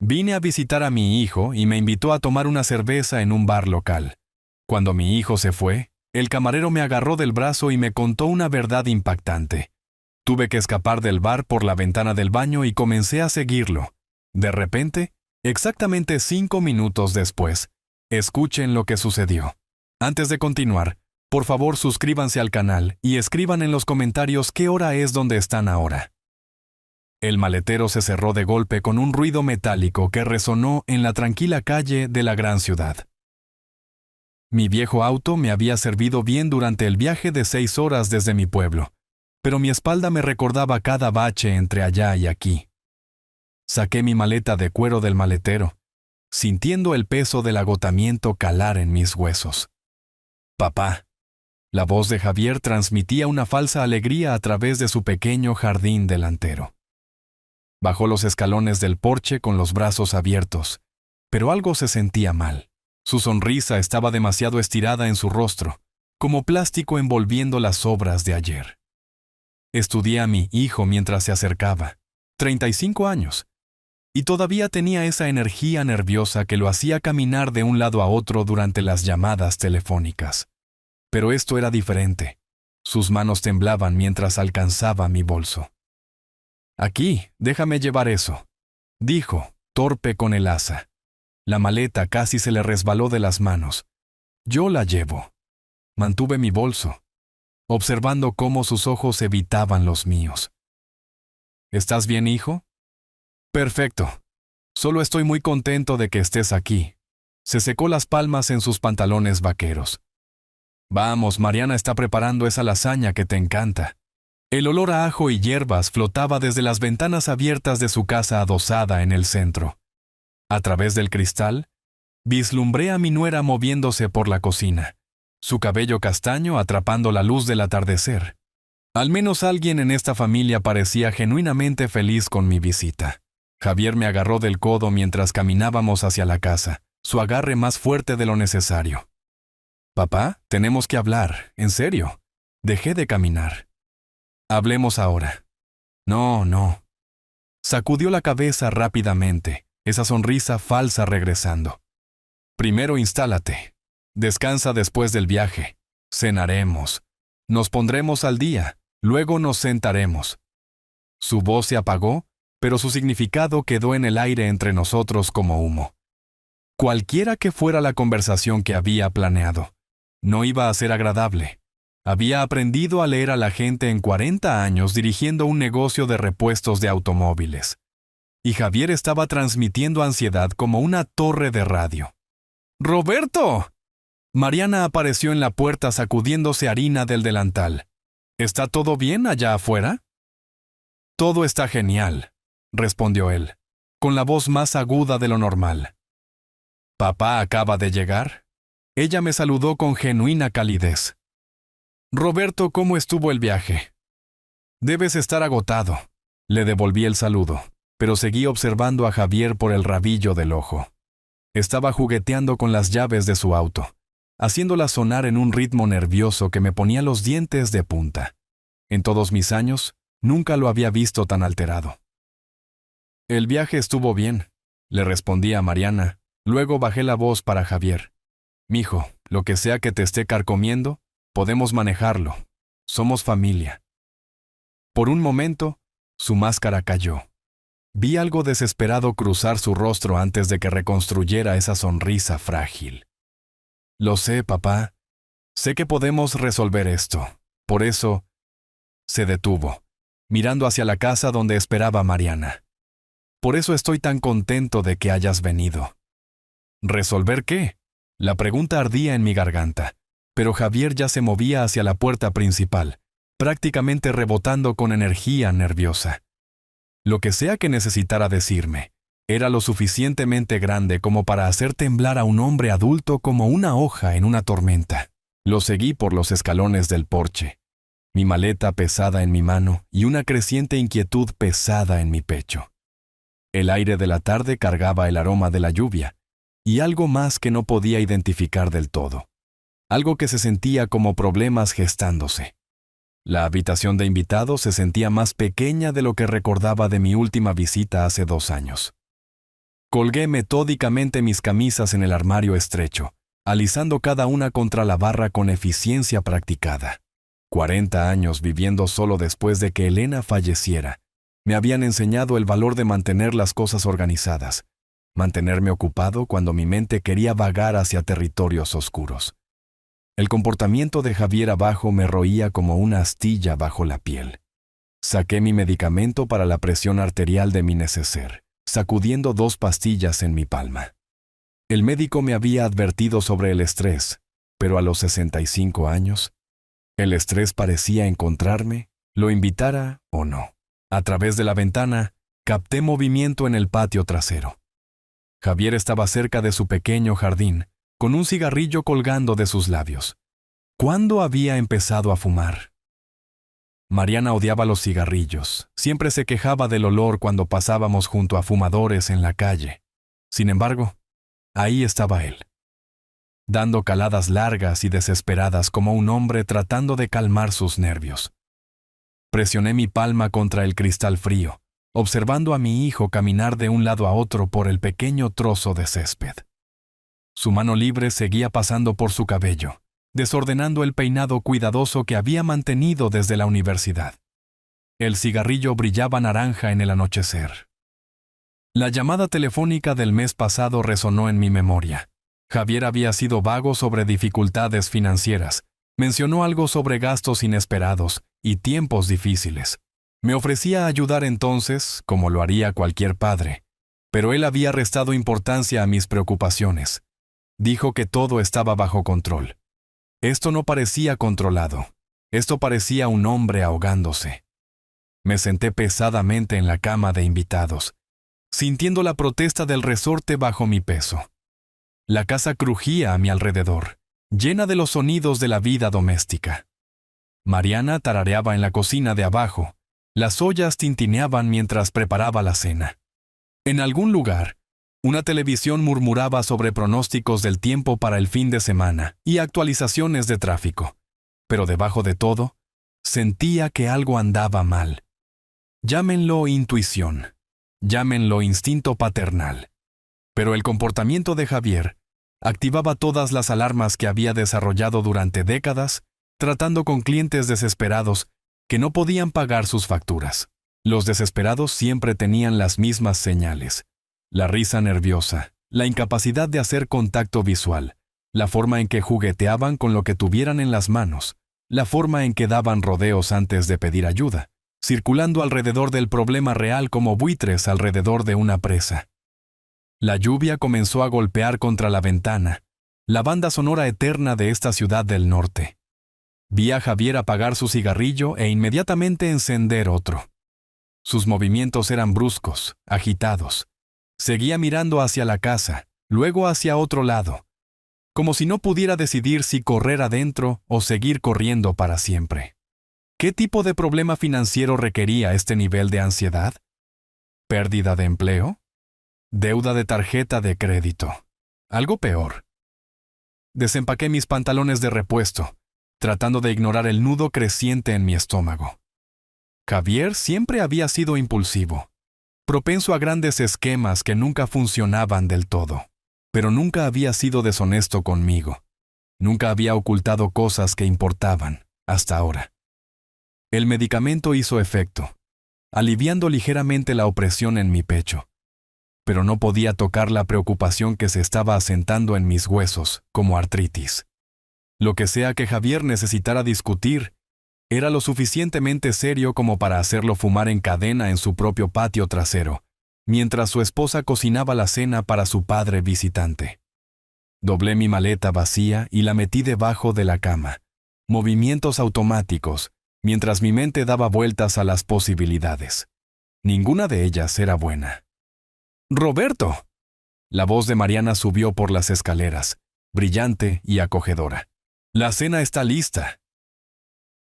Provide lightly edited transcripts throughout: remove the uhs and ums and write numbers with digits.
Vine a visitar a mi hijo y me invitó a tomar una cerveza en un bar local. Cuando mi hijo se fue, el camarero me agarró del brazo y me contó una verdad impactante. Tuve que escapar del bar por la ventana del baño y comencé a seguirlo. De repente, exactamente 5 minutos después, escuchen lo que sucedió. Antes de continuar, por favor suscríbanse al canal y escriban en los comentarios qué hora es donde están ahora. El maletero se cerró de golpe con un ruido metálico que resonó en la tranquila calle de la gran ciudad. Mi viejo auto me había servido bien durante el viaje de 6 horas desde mi pueblo, pero mi espalda me recordaba cada bache entre allá y aquí. Saqué mi maleta de cuero del maletero, sintiendo el peso del agotamiento calar en mis huesos. Papá. La voz de Javier transmitía una falsa alegría a través de su pequeño jardín delantero. Bajó los escalones del porche con los brazos abiertos, pero algo se sentía mal. Su sonrisa estaba demasiado estirada en su rostro, como plástico envolviendo las sobras de ayer. Estudié a mi hijo mientras se acercaba, 35 años, y todavía tenía esa energía nerviosa que lo hacía caminar de un lado a otro durante las llamadas telefónicas. Pero esto era diferente. Sus manos temblaban mientras alcanzaba mi bolso. «Aquí, déjame llevar eso», dijo, torpe con el asa. La maleta casi se le resbaló de las manos. «Yo la llevo». Mantuve mi bolso, observando cómo sus ojos evitaban los míos. «¿Estás bien, hijo?» «Perfecto. Solo estoy muy contento de que estés aquí». Se secó las palmas en sus pantalones vaqueros. «Vamos, Mariana está preparando esa lasaña que te encanta». El olor a ajo y hierbas flotaba desde las ventanas abiertas de su casa adosada en el centro. A través del cristal, vislumbré a mi nuera moviéndose por la cocina, su cabello castaño atrapando la luz del atardecer. Al menos alguien en esta familia parecía genuinamente feliz con mi visita. Javier me agarró del codo mientras caminábamos hacia la casa, su agarre más fuerte de lo necesario. «Papá, tenemos que hablar, en serio». Dejé de caminar. «Hablemos ahora». No. Sacudió la cabeza rápidamente, esa sonrisa falsa regresando. «Primero instálate. Descansa después del viaje. Cenaremos. Nos pondremos al día. Luego nos sentaremos». Su voz se apagó, pero su significado quedó en el aire entre nosotros como humo. Cualquiera que fuera la conversación que había planeado, no iba a ser agradable. Había aprendido a leer a la gente en 40 años dirigiendo un negocio de repuestos de automóviles. Y Javier estaba transmitiendo ansiedad como una torre de radio. «¡Roberto!». Mariana apareció en la puerta sacudiéndose harina del delantal. «¿Está todo bien allá afuera?». «Todo está genial», respondió él, con la voz más aguda de lo normal. «¿Papá acaba de llegar?». Ella me saludó con genuina calidez. «Roberto, ¿cómo estuvo el viaje?». «Debes estar agotado». Le devolví el saludo, pero seguí observando a Javier por el rabillo del ojo. Estaba jugueteando con las llaves de su auto, haciéndolas sonar en un ritmo nervioso que me ponía los dientes de punta. En todos mis años, nunca lo había visto tan alterado. «El viaje estuvo bien», le respondí a Mariana. Luego bajé la voz para Javier. «Mijo, lo que sea que te esté carcomiendo, podemos manejarlo. Somos familia». Por un momento, su máscara cayó. Vi algo desesperado cruzar su rostro antes de que reconstruyera esa sonrisa frágil. «Lo sé, papá. Sé que podemos resolver esto. Por eso…». Se detuvo, mirando hacia la casa donde esperaba Mariana. «Por eso estoy tan contento de que hayas venido». «¿Resolver qué?». La pregunta ardía en mi garganta, pero Javier ya se movía hacia la puerta principal, prácticamente rebotando con energía nerviosa. Lo que sea que necesitara decirme, era lo suficientemente grande como para hacer temblar a un hombre adulto como una hoja en una tormenta. Lo seguí por los escalones del porche, mi maleta pesada en mi mano y una creciente inquietud pesada en mi pecho. El aire de la tarde cargaba el aroma de la lluvia, y algo más que no podía identificar del todo. Algo que se sentía como problemas gestándose. La habitación de invitados se sentía más pequeña de lo que recordaba de mi última visita hace 2 años. Colgué metódicamente mis camisas en el armario estrecho, alisando cada una contra la barra con eficiencia practicada. 40 años viviendo solo después de que Elena falleciera me habían enseñado el valor de mantener las cosas organizadas, mantenerme ocupado cuando mi mente quería vagar hacia territorios oscuros. El comportamiento de Javier abajo me roía como una astilla bajo la piel. Saqué mi medicamento para la presión arterial de mi neceser, sacudiendo 2 pastillas en mi palma. El médico me había advertido sobre el estrés, pero a los 65 años, el estrés parecía encontrarme, lo invitara o no. A través de la ventana, capté movimiento en el patio trasero. Javier estaba cerca de su pequeño jardín, con un cigarrillo colgando de sus labios. ¿Cuándo había empezado a fumar? Mariana odiaba los cigarrillos. Siempre se quejaba del olor cuando pasábamos junto a fumadores en la calle. Sin embargo, ahí estaba él, dando caladas largas y desesperadas como un hombre tratando de calmar sus nervios. Presioné mi palma contra el cristal frío, observando a mi hijo caminar de un lado a otro por el pequeño trozo de césped. Su mano libre seguía pasando por su cabello, desordenando el peinado cuidadoso que había mantenido desde la universidad. El cigarrillo brillaba naranja en el anochecer. La llamada telefónica del mes pasado resonó en mi memoria. Javier había sido vago sobre dificultades financieras. Mencionó algo sobre gastos inesperados y tiempos difíciles. Me ofrecía ayudar entonces, como lo haría cualquier padre, pero él había restado importancia a mis preocupaciones. Dijo que todo estaba bajo control. Esto no parecía controlado. Esto parecía un hombre ahogándose. Me senté pesadamente en la cama de invitados, sintiendo la protesta del resorte bajo mi peso. La casa crujía a mi alrededor, llena de los sonidos de la vida doméstica. Mariana tarareaba en la cocina de abajo. Las ollas tintineaban mientras preparaba la cena. En algún lugar, una televisión murmuraba sobre pronósticos del tiempo para el fin de semana y actualizaciones de tráfico. Pero debajo de todo, sentía que algo andaba mal. Llámenlo intuición, llámenlo instinto paternal. Pero el comportamiento de Javier activaba todas las alarmas que había desarrollado durante décadas, tratando con clientes desesperados que no podían pagar sus facturas. Los desesperados siempre tenían las mismas señales: la risa nerviosa, la incapacidad de hacer contacto visual, la forma en que jugueteaban con lo que tuvieran en las manos, la forma en que daban rodeos antes de pedir ayuda, circulando alrededor del problema real como buitres alrededor de una presa. La lluvia comenzó a golpear contra la ventana, la banda sonora eterna de esta ciudad del norte. Vi a Javier apagar su cigarrillo e inmediatamente encender otro. Sus movimientos eran bruscos, agitados. Seguía mirando hacia la casa, luego hacia otro lado, como si no pudiera decidir si correr adentro o seguir corriendo para siempre. ¿Qué tipo de problema financiero requería este nivel de ansiedad? ¿Pérdida de empleo? ¿Deuda de tarjeta de crédito? ¿Algo peor? Desempaqué mis pantalones de repuesto, tratando de ignorar el nudo creciente en mi estómago. Javier siempre había sido impulsivo, propenso a grandes esquemas que nunca funcionaban del todo, pero nunca había sido deshonesto conmigo. Nunca había ocultado cosas que importaban, hasta ahora. El medicamento hizo efecto, aliviando ligeramente la opresión en mi pecho, pero no podía tocar la preocupación que se estaba asentando en mis huesos, como artritis. Lo que sea que Javier necesitara discutir, era lo suficientemente serio como para hacerlo fumar en cadena en su propio patio trasero, mientras su esposa cocinaba la cena para su padre visitante. Doblé mi maleta vacía y la metí debajo de la cama. Movimientos automáticos, mientras mi mente daba vueltas a las posibilidades. Ninguna de ellas era buena. ¡Roberto! La voz de Mariana subió por las escaleras, brillante y acogedora. La cena está lista.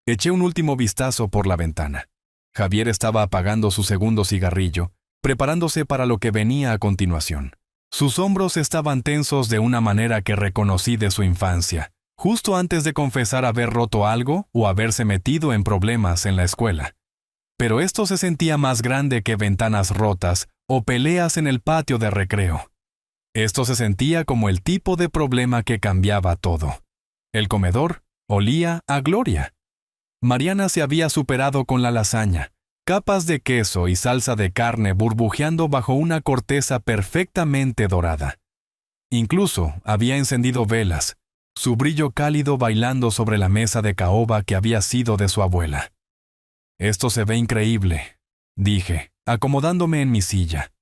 Eché un último vistazo por la ventana. Javier estaba apagando su segundo cigarrillo, preparándose para lo que venía a continuación. Sus hombros estaban tensos de una manera que reconocí de su infancia, justo antes de confesar haber roto algo o haberse metido en problemas en la escuela. Pero esto se sentía más grande que ventanas rotas o peleas en el patio de recreo. Esto se sentía como el tipo de problema que cambiaba todo. El comedor olía a gloria. Mariana se había superado con la lasaña, capas de queso y salsa de carne burbujeando bajo una corteza perfectamente dorada. Incluso había encendido velas, su brillo cálido bailando sobre la mesa de caoba que había sido de su abuela. «Esto se ve increíble», dije, acomodándome en mi silla.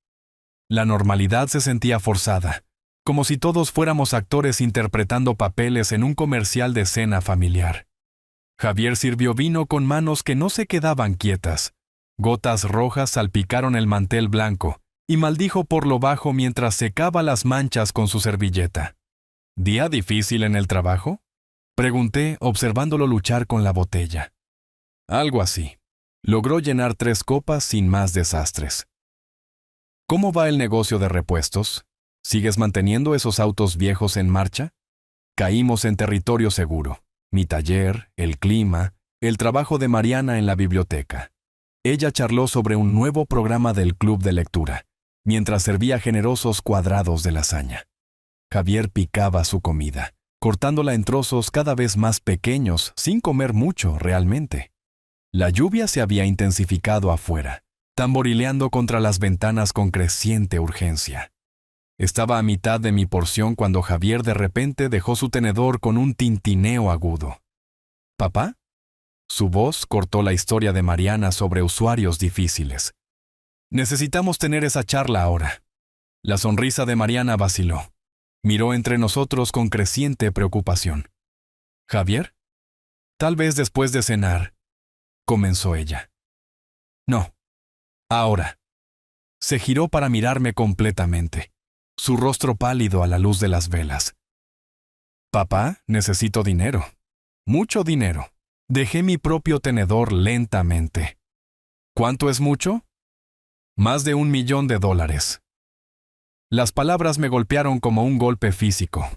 La normalidad se sentía forzada, como si todos fuéramos actores interpretando papeles en un comercial de cena familiar. Javier sirvió vino con manos que no se quedaban quietas. Gotas rojas salpicaron el mantel blanco y maldijo por lo bajo mientras secaba las manchas con su servilleta. ¿Día difícil en el trabajo?, pregunté, observándolo luchar con la botella. Algo así. Logró llenar 3 copas sin más desastres. ¿Cómo va el negocio de repuestos? ¿Sigues manteniendo esos autos viejos en marcha? Caímos en territorio seguro. Mi taller, el clima, el trabajo de Mariana en la biblioteca. Ella charló sobre un nuevo programa del club de lectura, mientras servía generosos cuadrados de lasaña. Javier picaba su comida, cortándola en trozos cada vez más pequeños, sin comer mucho realmente. La lluvia se había intensificado afuera, tamborileando contra las ventanas con creciente urgencia. Estaba a mitad de mi porción cuando Javier de repente dejó su tenedor con un tintineo agudo. ¿Papá? Su voz cortó la historia de Mariana sobre usuarios difíciles. Necesitamos tener esa charla ahora. La sonrisa de Mariana vaciló. Miró entre nosotros con creciente preocupación. ¿Javier? Tal vez después de cenar, comenzó ella. No. Ahora. Se giró para mirarme completamente, su rostro pálido a la luz de las velas. Papá, necesito dinero. Mucho dinero. Dejé mi propio tenedor lentamente. ¿Cuánto es mucho? Más de $1 millón. Las palabras me golpearon como un golpe físico.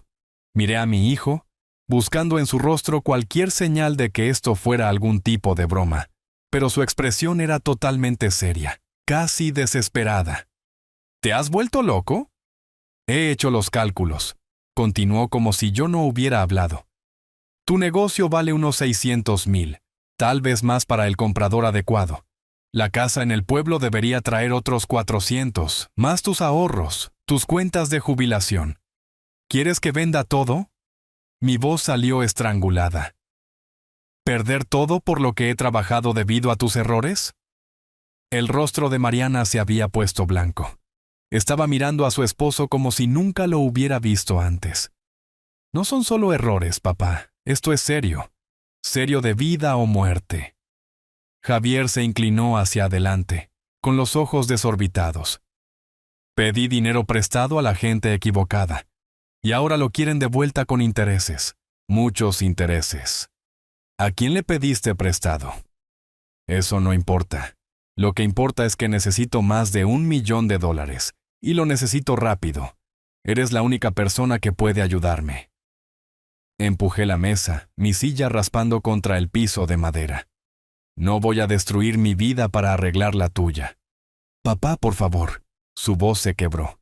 Miré a mi hijo, buscando en su rostro cualquier señal de que esto fuera algún tipo de broma, pero su expresión era totalmente seria, casi desesperada. ¿Te has vuelto loco? He hecho los cálculos. Continuó como si yo no hubiera hablado. Tu negocio vale unos 600,000, tal vez más para el comprador adecuado. La casa en el pueblo debería traer otros 400, más tus ahorros, tus cuentas de jubilación. ¿Quieres que venda todo? Mi voz salió estrangulada. ¿Perder todo por lo que he trabajado debido a tus errores? El rostro de Mariana se había puesto blanco. Estaba mirando a su esposo como si nunca lo hubiera visto antes. No son solo errores, papá. Esto es serio. Serio de vida o muerte. Javier se inclinó hacia adelante, con los ojos desorbitados. Pedí dinero prestado a la gente equivocada, y ahora lo quieren de vuelta con intereses. Muchos intereses. ¿A quién le pediste prestado? Eso no importa. Lo que importa es que necesito más de $1 millón, y lo necesito rápido. Eres la única persona que puede ayudarme. Empujé la mesa, mi silla raspando contra el piso de madera. No voy a destruir mi vida para arreglar la tuya. Papá, por favor. Su voz se quebró.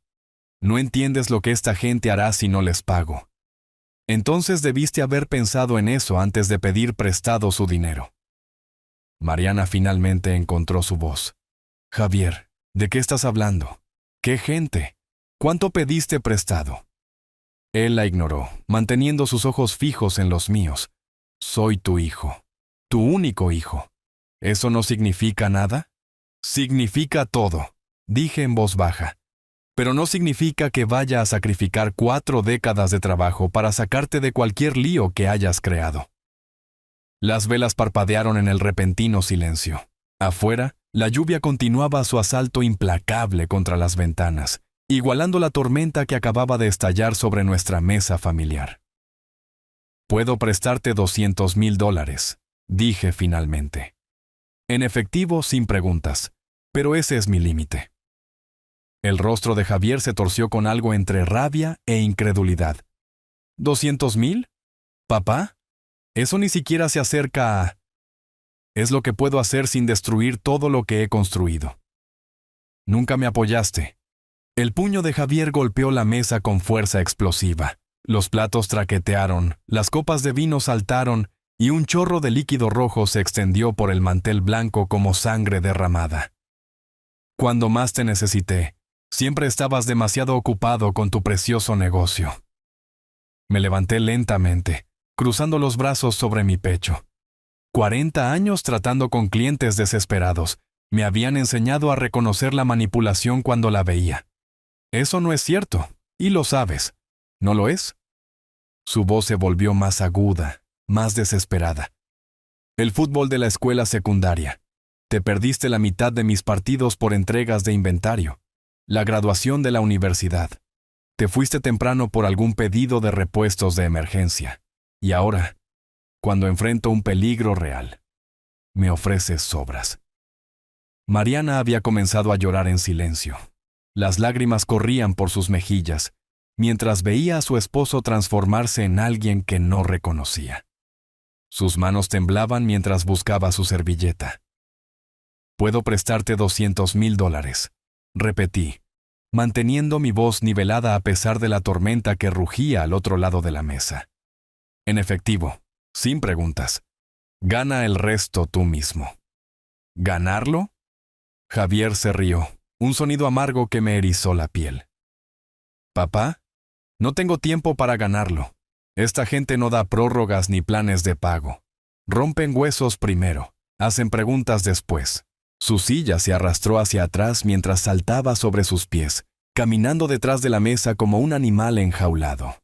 No entiendes lo que esta gente hará si no les pago. Entonces debiste haber pensado en eso antes de pedir prestado su dinero. Mariana finalmente encontró su voz. Javier, ¿de qué estás hablando? ¿Qué gente? ¿Cuánto pediste prestado? Él la ignoró, manteniendo sus ojos fijos en los míos. Soy tu hijo. Tu único hijo. ¿Eso no significa nada? Significa todo, dije en voz baja. Pero no significa que vaya a sacrificar 4 décadas de trabajo para sacarte de cualquier lío que hayas creado. Las velas parpadearon en el repentino silencio. Afuera, la lluvia continuaba su asalto implacable contra las ventanas, igualando la tormenta que acababa de estallar sobre nuestra mesa familiar. Puedo prestarte $200,000, dije finalmente. En efectivo, sin preguntas, pero ese es mi límite. El rostro de Javier se torció con algo entre rabia e incredulidad. ¿200,000? ¿Papá? Eso ni siquiera se acerca a... Es lo que puedo hacer sin destruir todo lo que he construido. Nunca me apoyaste. El puño de Javier golpeó la mesa con fuerza explosiva. Los platos traquetearon, las copas de vino saltaron y un chorro de líquido rojo se extendió por el mantel blanco como sangre derramada. Cuando más te necesité, siempre estabas demasiado ocupado con tu precioso negocio. Me levanté lentamente, cruzando los brazos sobre mi pecho. 40 años tratando con clientes desesperados me habían enseñado a reconocer la manipulación cuando la veía. Eso no es cierto, y lo sabes. ¿No lo es? Su voz se volvió más aguda, más desesperada. El fútbol de la escuela secundaria. Te perdiste la mitad de mis partidos por entregas de inventario. La graduación de la universidad. Te fuiste temprano por algún pedido de repuestos de emergencia. Y ahora, cuando enfrento un peligro real, me ofreces sobras. Mariana había comenzado a llorar en silencio. Las lágrimas corrían por sus mejillas, mientras veía a su esposo transformarse en alguien que no reconocía. Sus manos temblaban mientras buscaba su servilleta. «Puedo prestarte $200,000», repetí, manteniendo mi voz nivelada a pesar de la tormenta que rugía al otro lado de la mesa. En efectivo, sin preguntas. Gana el resto tú mismo. ¿Ganarlo? Javier se rió, un sonido amargo que me erizó la piel. Papá, no tengo tiempo para ganarlo. Esta gente no da prórrogas ni planes de pago. Rompen huesos primero, hacen preguntas después. Su silla se arrastró hacia atrás mientras saltaba sobre sus pies, caminando detrás de la mesa como un animal enjaulado.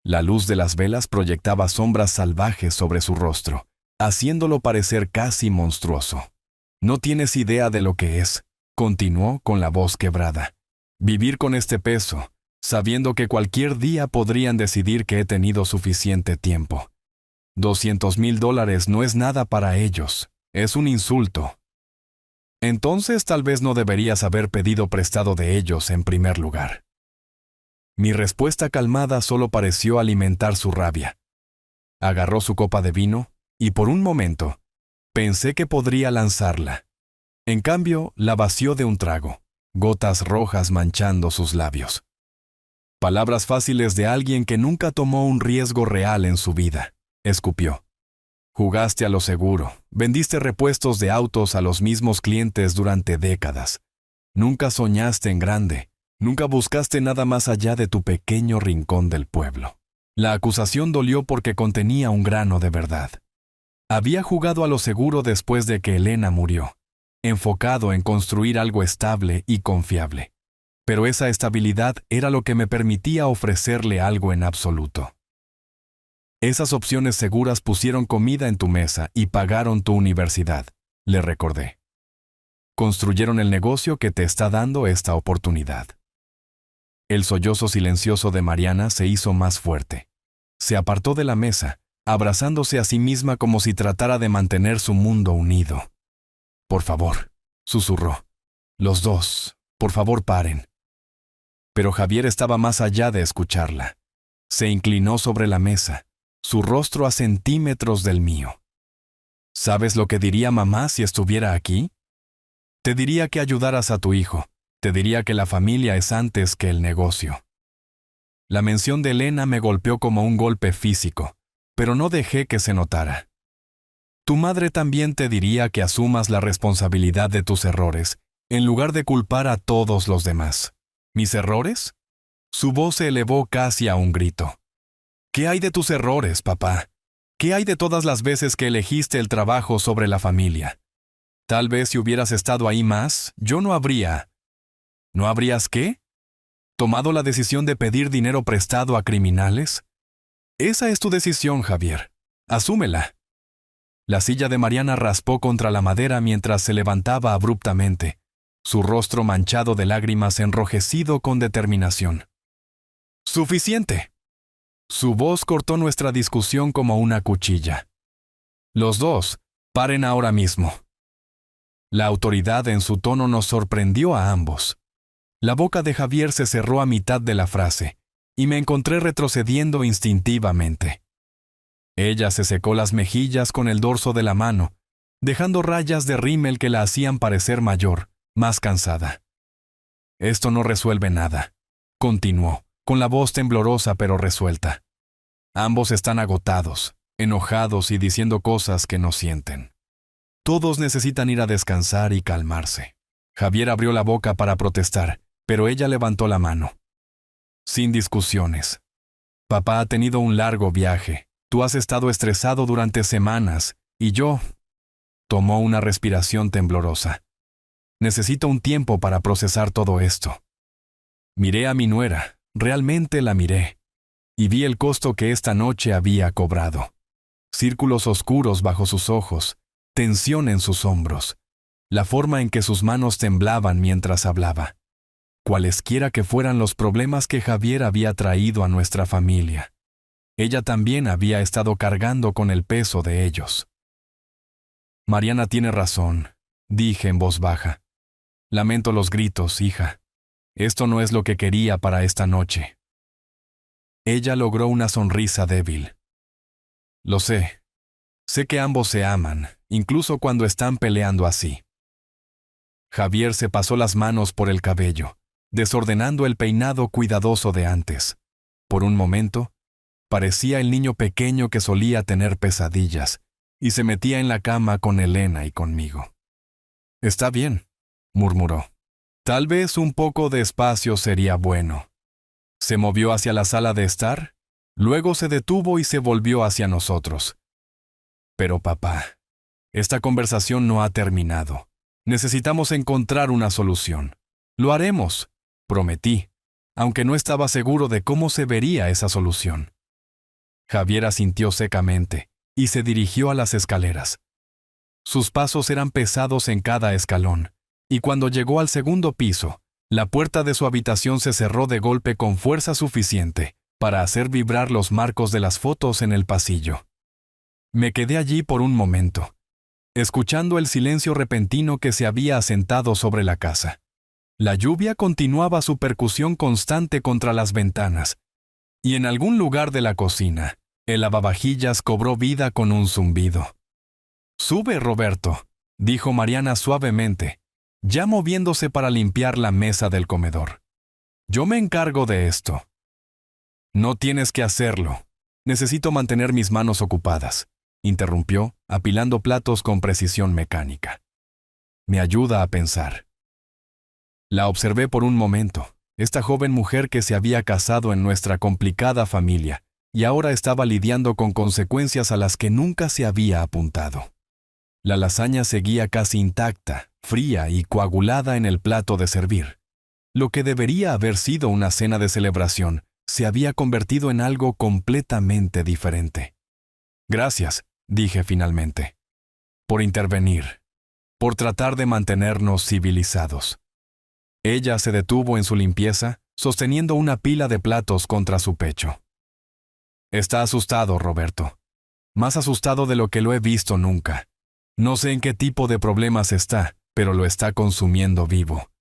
La luz de las velas proyectaba sombras salvajes sobre su rostro, haciéndolo parecer casi monstruoso. No tienes idea de lo que es, continuó con la voz quebrada. Vivir con este peso, sabiendo que cualquier día podrían decidir que he tenido suficiente tiempo. $200,000 no es nada para ellos, es un insulto. Entonces tal vez no deberías haber pedido prestado de ellos en primer lugar. Mi respuesta calmada solo pareció alimentar su rabia. Agarró su copa de vino y por un momento pensé que podría lanzarla. En cambio, la vació de un trago, gotas rojas manchando sus labios. Palabras fáciles de alguien que nunca tomó un riesgo real en su vida, escupió. Jugaste a lo seguro, vendiste repuestos de autos a los mismos clientes durante décadas. Nunca soñaste en grande, nunca buscaste nada más allá de tu pequeño rincón del pueblo. La acusación dolió porque contenía un grano de verdad. Había jugado a lo seguro después de que Elena murió, enfocado en construir algo estable y confiable. Pero esa estabilidad era lo que me permitía ofrecerle algo en absoluto. Esas opciones seguras pusieron comida en tu mesa y pagaron tu universidad, le recordé. Construyeron el negocio que te está dando esta oportunidad. El sollozo silencioso de Mariana se hizo más fuerte. Se apartó de la mesa, abrazándose a sí misma como si tratara de mantener su mundo unido. Por favor, susurró. Los dos, por favor paren. Pero Javier estaba más allá de escucharla. Se inclinó sobre la mesa, su rostro a centímetros del mío. ¿Sabes lo que diría mamá si estuviera aquí? Te diría que ayudaras a tu hijo. Te diría que la familia es antes que el negocio. La mención de Elena me golpeó como un golpe físico, pero no dejé que se notara. Tu madre también te diría que asumas la responsabilidad de tus errores, en lugar de culpar a todos los demás. ¿Mis errores? Su voz se elevó casi a un grito. ¿Qué hay de tus errores, papá? ¿Qué hay de todas las veces que elegiste el trabajo sobre la familia? Tal vez si hubieras estado ahí más, yo no habría... ¿No habrías qué? ¿Tomado la decisión de pedir dinero prestado a criminales? Esa es tu decisión, Javier. Asúmela. La silla de Mariana raspó contra la madera mientras se levantaba abruptamente, su rostro manchado de lágrimas enrojecido con determinación. ¡Suficiente! Su voz cortó nuestra discusión como una cuchilla. Los dos, paren ahora mismo. La autoridad en su tono nos sorprendió a ambos. La boca de Javier se cerró a mitad de la frase, y me encontré retrocediendo instintivamente. Ella se secó las mejillas con el dorso de la mano, dejando rayas de rímel que la hacían parecer mayor, más cansada. Esto no resuelve nada. Continuó, con la voz temblorosa pero resuelta. Ambos están agotados, enojados y diciendo cosas que no sienten. Todos necesitan ir a descansar y calmarse. Javier abrió la boca para protestar, pero ella levantó la mano. Sin discusiones. Papá ha tenido un largo viaje. Tú has estado estresado durante semanas, y yo... Tomó una respiración temblorosa. Necesito un tiempo para procesar todo esto. Miré a mi nuera, realmente la miré, y vi el costo que esta noche había cobrado. Círculos oscuros bajo sus ojos, tensión en sus hombros, la forma en que sus manos temblaban mientras hablaba. Cualesquiera que fueran los problemas que Javier había traído a nuestra familia, ella también había estado cargando con el peso de ellos. Mariana tiene razón, dije en voz baja. Lamento los gritos, hija. Esto no es lo que quería para esta noche. Ella logró una sonrisa débil. Lo sé. Sé que ambos se aman, incluso cuando están peleando así. Javier se pasó las manos por el cabello, desordenando el peinado cuidadoso de antes. Por un momento, parecía el niño pequeño que solía tener pesadillas, y se metía en la cama con Elena y conmigo. Está bien, murmuró. Tal vez un poco de espacio sería bueno. Se movió hacia la sala de estar, luego se detuvo y se volvió hacia nosotros. Pero papá, esta conversación no ha terminado. Necesitamos encontrar una solución. Lo haremos, prometí, aunque no estaba seguro de cómo se vería esa solución. Javier asintió secamente y se dirigió a las escaleras. Sus pasos eran pesados en cada escalón, y cuando llegó al segundo piso, la puerta de su habitación se cerró de golpe con fuerza suficiente para hacer vibrar los marcos de las fotos en el pasillo. Me quedé allí por un momento, escuchando el silencio repentino que se había asentado sobre la casa. La lluvia continuaba su percusión constante contra las ventanas, y en algún lugar de la cocina, el lavavajillas cobró vida con un zumbido. «Sube, Roberto», dijo Mariana suavemente, ya moviéndose para limpiar la mesa del comedor. «Yo me encargo de esto». «No tienes que hacerlo. Necesito mantener mis manos ocupadas», interrumpió, apilando platos con precisión mecánica. «Me ayuda a pensar». La observé por un momento, esta joven mujer que se había casado en nuestra complicada familia y ahora estaba lidiando con consecuencias a las que nunca se había apuntado. La lasaña seguía casi intacta, fría y coagulada en el plato de servir. Lo que debería haber sido una cena de celebración se había convertido en algo completamente diferente. «Gracias», dije finalmente, «por intervenir, por tratar de mantenernos civilizados». Ella se detuvo en su limpieza, sosteniendo una pila de platos contra su pecho. «Está asustado, Roberto. Más asustado de lo que lo he visto nunca. No sé en qué tipo de problemas está, pero lo está consumiendo vivo».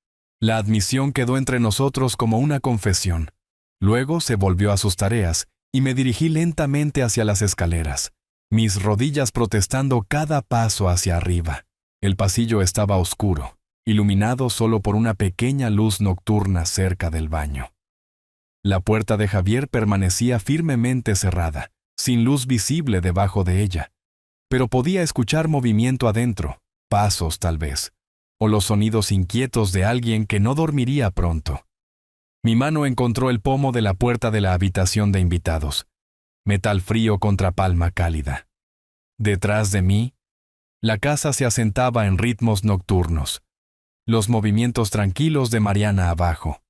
La admisión quedó entre nosotros como una confesión. Luego se volvió a sus tareas y me dirigí lentamente hacia las escaleras, mis rodillas protestando cada paso hacia arriba. El pasillo estaba oscuro, iluminado solo por una pequeña luz nocturna cerca del baño. La puerta de Javier permanecía firmemente cerrada, sin luz visible debajo de ella, pero podía escuchar movimiento adentro, pasos tal vez, o los sonidos inquietos de alguien que no dormiría pronto. Mi mano encontró el pomo de la puerta de la habitación de invitados, metal frío contra palma cálida. Detrás de mí, la casa se asentaba en ritmos nocturnos, los movimientos tranquilos de Mariana abajo,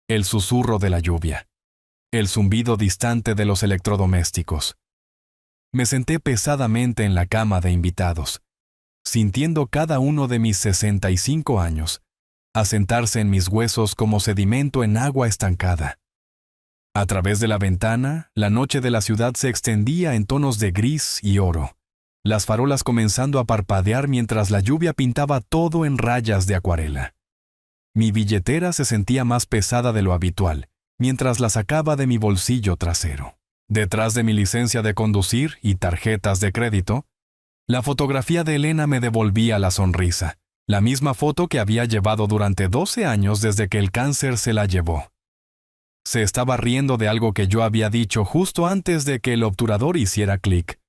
el susurro de la lluvia, el zumbido distante de los electrodomésticos. Me senté pesadamente en la cama de invitados, sintiendo cada uno de mis 65 años asentarse en mis huesos como sedimento en agua estancada. A través de la ventana, la noche de la ciudad se extendía en tonos de gris y oro, las farolas comenzando a parpadear mientras la lluvia pintaba todo en rayas de acuarela. Mi billetera se sentía más pesada de lo habitual, mientras la sacaba de mi bolsillo trasero. Detrás de mi licencia de conducir y tarjetas de crédito, la fotografía de Elena me devolvía la sonrisa, La misma foto que había llevado durante 12 años desde que el cáncer se la llevó. Se estaba riendo de algo que yo había dicho justo antes de que el obturador hiciera clic.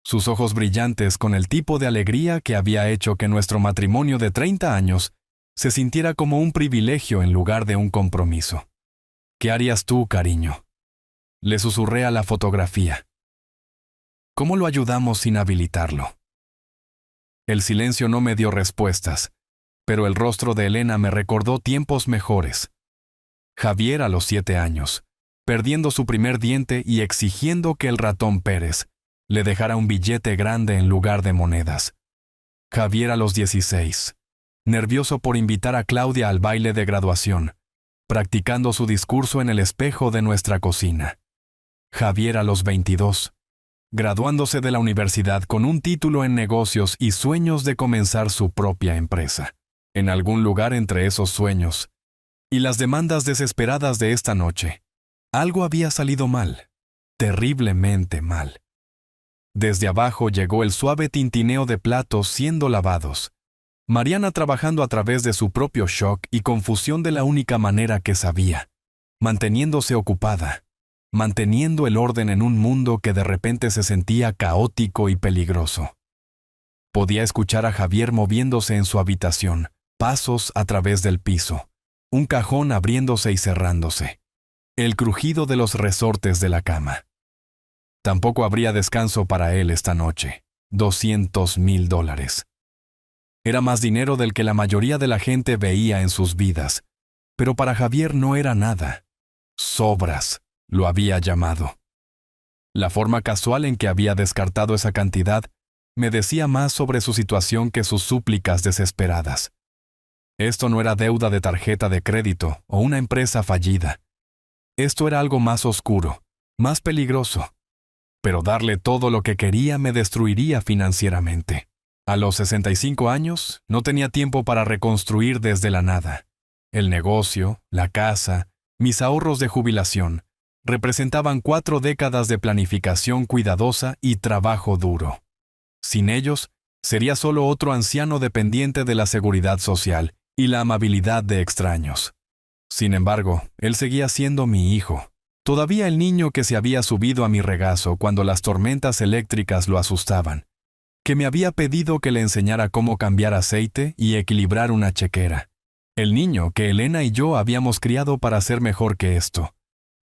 Sus ojos brillantes con el tipo de alegría que había hecho que nuestro matrimonio de 30 años se sintiera como un privilegio en lugar de un compromiso. ¿Qué harías tú, cariño? Le susurré a la fotografía. ¿Cómo lo ayudamos sin habilitarlo? El silencio no me dio respuestas, pero el rostro de Elena me recordó tiempos mejores. Javier a los 7 años, perdiendo su primer diente y exigiendo que el ratón Pérez le dejara un billete grande en lugar de monedas. Javier a los 16, nervioso por invitar a Claudia al baile de graduación, practicando su discurso en el espejo de nuestra cocina. Javier a los 22, graduándose de la universidad con un título en negocios y sueños de comenzar su propia empresa. En algún lugar entre esos sueños y las demandas desesperadas de esta noche, algo había salido mal, terriblemente mal. Desde abajo llegó el suave tintineo de platos siendo lavados. Mariana trabajando a través de su propio shock y confusión de la única manera que sabía, manteniéndose ocupada, manteniendo el orden en un mundo que de repente se sentía caótico y peligroso. Podía escuchar a Javier moviéndose en su habitación, pasos a través del piso, un cajón abriéndose y cerrándose, el crujido de los resortes de la cama. Tampoco habría descanso para él esta noche. $200,000. Era más dinero del que la mayoría de la gente veía en sus vidas, pero para Javier no era nada. Sobras, lo había llamado. La forma casual en que había descartado esa cantidad me decía más sobre su situación que sus súplicas desesperadas. Esto no era deuda de tarjeta de crédito o una empresa fallida. Esto era algo más oscuro, más peligroso. Pero darle todo lo que quería me destruiría financieramente. A los 65 años, no tenía tiempo para reconstruir desde la nada. El negocio, la casa, mis ahorros de jubilación, representaban 4 décadas de planificación cuidadosa y trabajo duro. Sin ellos, sería solo otro anciano dependiente de la seguridad social y la amabilidad de extraños. Sin embargo, él seguía siendo mi hijo. Todavía el niño que se había subido a mi regazo cuando las tormentas eléctricas lo asustaban, que me había pedido que le enseñara cómo cambiar aceite y equilibrar una chequera. El niño que Elena y yo habíamos criado para ser mejor que esto.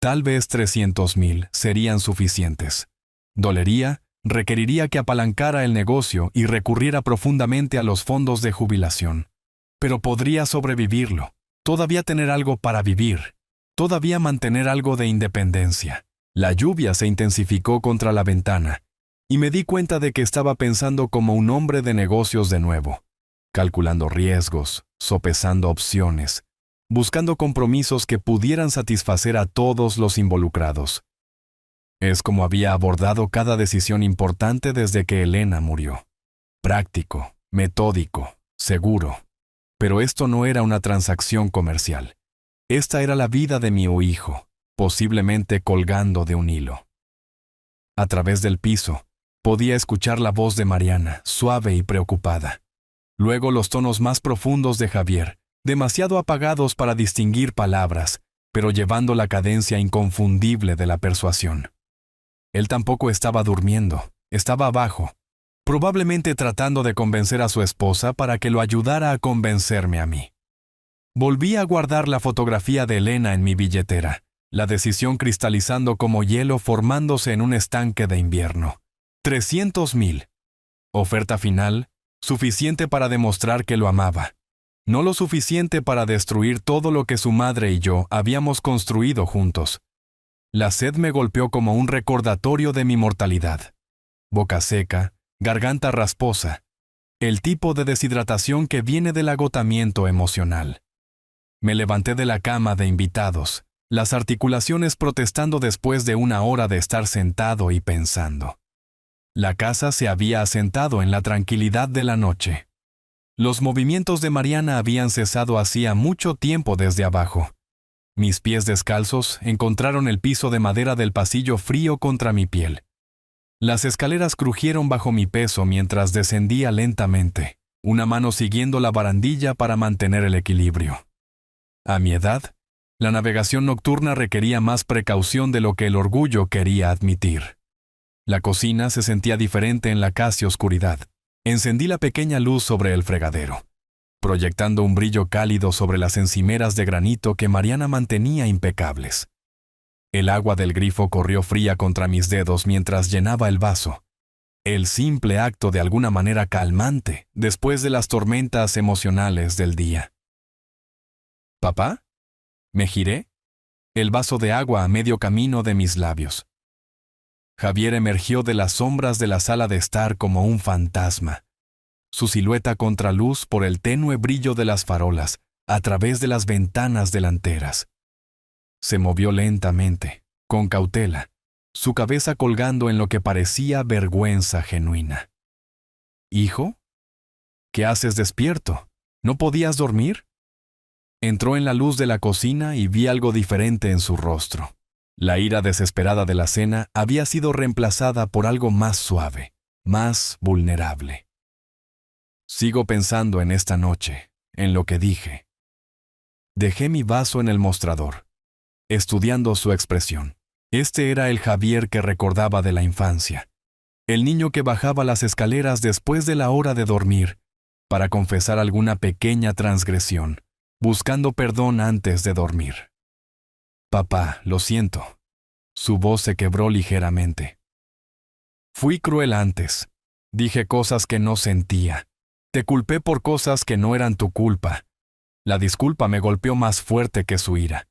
Tal vez 300,000 serían suficientes. Dolería, requeriría que apalancara el negocio y recurriera profundamente a los fondos de jubilación. Pero podría sobrevivirlo, todavía tener algo para vivir. Todavía mantener algo de independencia. La lluvia se intensificó contra la ventana, y me di cuenta de que estaba pensando como un hombre de negocios de nuevo, calculando riesgos, sopesando opciones, buscando compromisos que pudieran satisfacer a todos los involucrados. Es como había abordado cada decisión importante desde que Elena murió. Práctico, metódico, seguro. Pero esto no era una transacción comercial. Esta era la vida de mi hijo, posiblemente colgando de un hilo. A través del piso, podía escuchar la voz de Mariana, suave y preocupada. Luego los tonos más profundos de Javier, demasiado apagados para distinguir palabras, pero llevando la cadencia inconfundible de la persuasión. Él tampoco estaba durmiendo, estaba abajo, probablemente tratando de convencer a su esposa para que lo ayudara a convencerme a mí. Volví a guardar la fotografía de Elena en mi billetera, la decisión cristalizando como hielo formándose en un estanque de invierno. 300,000. Oferta final, suficiente para demostrar que lo amaba. No lo suficiente para destruir todo lo que su madre y yo habíamos construido juntos. La sed me golpeó como un recordatorio de mi mortalidad. Boca seca, garganta rasposa. El tipo de deshidratación que viene del agotamiento emocional. Me levanté de la cama de invitados, las articulaciones protestando después de 1 hora de estar sentado y pensando. La casa se había asentado en la tranquilidad de la noche. Los movimientos de Mariana habían cesado hacía mucho tiempo desde abajo. Mis pies descalzos encontraron el piso de madera del pasillo frío contra mi piel. Las escaleras crujieron bajo mi peso mientras descendía lentamente. una mano siguiendo la barandilla para mantener el equilibrio. A mi edad, la navegación nocturna requería más precaución de lo que el orgullo quería admitir. La cocina se sentía diferente en la casi oscuridad. Encendí la pequeña luz sobre el fregadero, proyectando un brillo cálido sobre las encimeras de granito que Mariana mantenía impecables. El agua del grifo corrió fría contra mis dedos mientras llenaba el vaso. El simple acto de alguna manera calmante después de las tormentas emocionales del día. ¿Papá? Me giré, el vaso de agua a medio camino de mis labios. Javier emergió de las sombras de la sala de estar como un fantasma, su silueta contraluz por el tenue brillo de las farolas a través de las ventanas delanteras. Se movió lentamente, con cautela, su cabeza colgando en lo que parecía vergüenza genuina. ¿Hijo? ¿Qué haces despierto? ¿No podías dormir? Entró en la luz de la cocina y vi algo diferente en su rostro. La ira desesperada de la cena había sido reemplazada por algo más suave, más vulnerable. Sigo pensando en esta noche, en lo que dije. Dejé mi vaso en el mostrador, estudiando su expresión. Este era el Javier que recordaba de la infancia, el niño que bajaba las escaleras después de la hora de dormir para confesar alguna pequeña transgresión, buscando perdón antes de dormir. Papá, lo siento. Su voz se quebró ligeramente. Fui cruel antes. Dije cosas que no sentía. Te culpé por cosas que no eran tu culpa. La disculpa me golpeó más fuerte que su ira.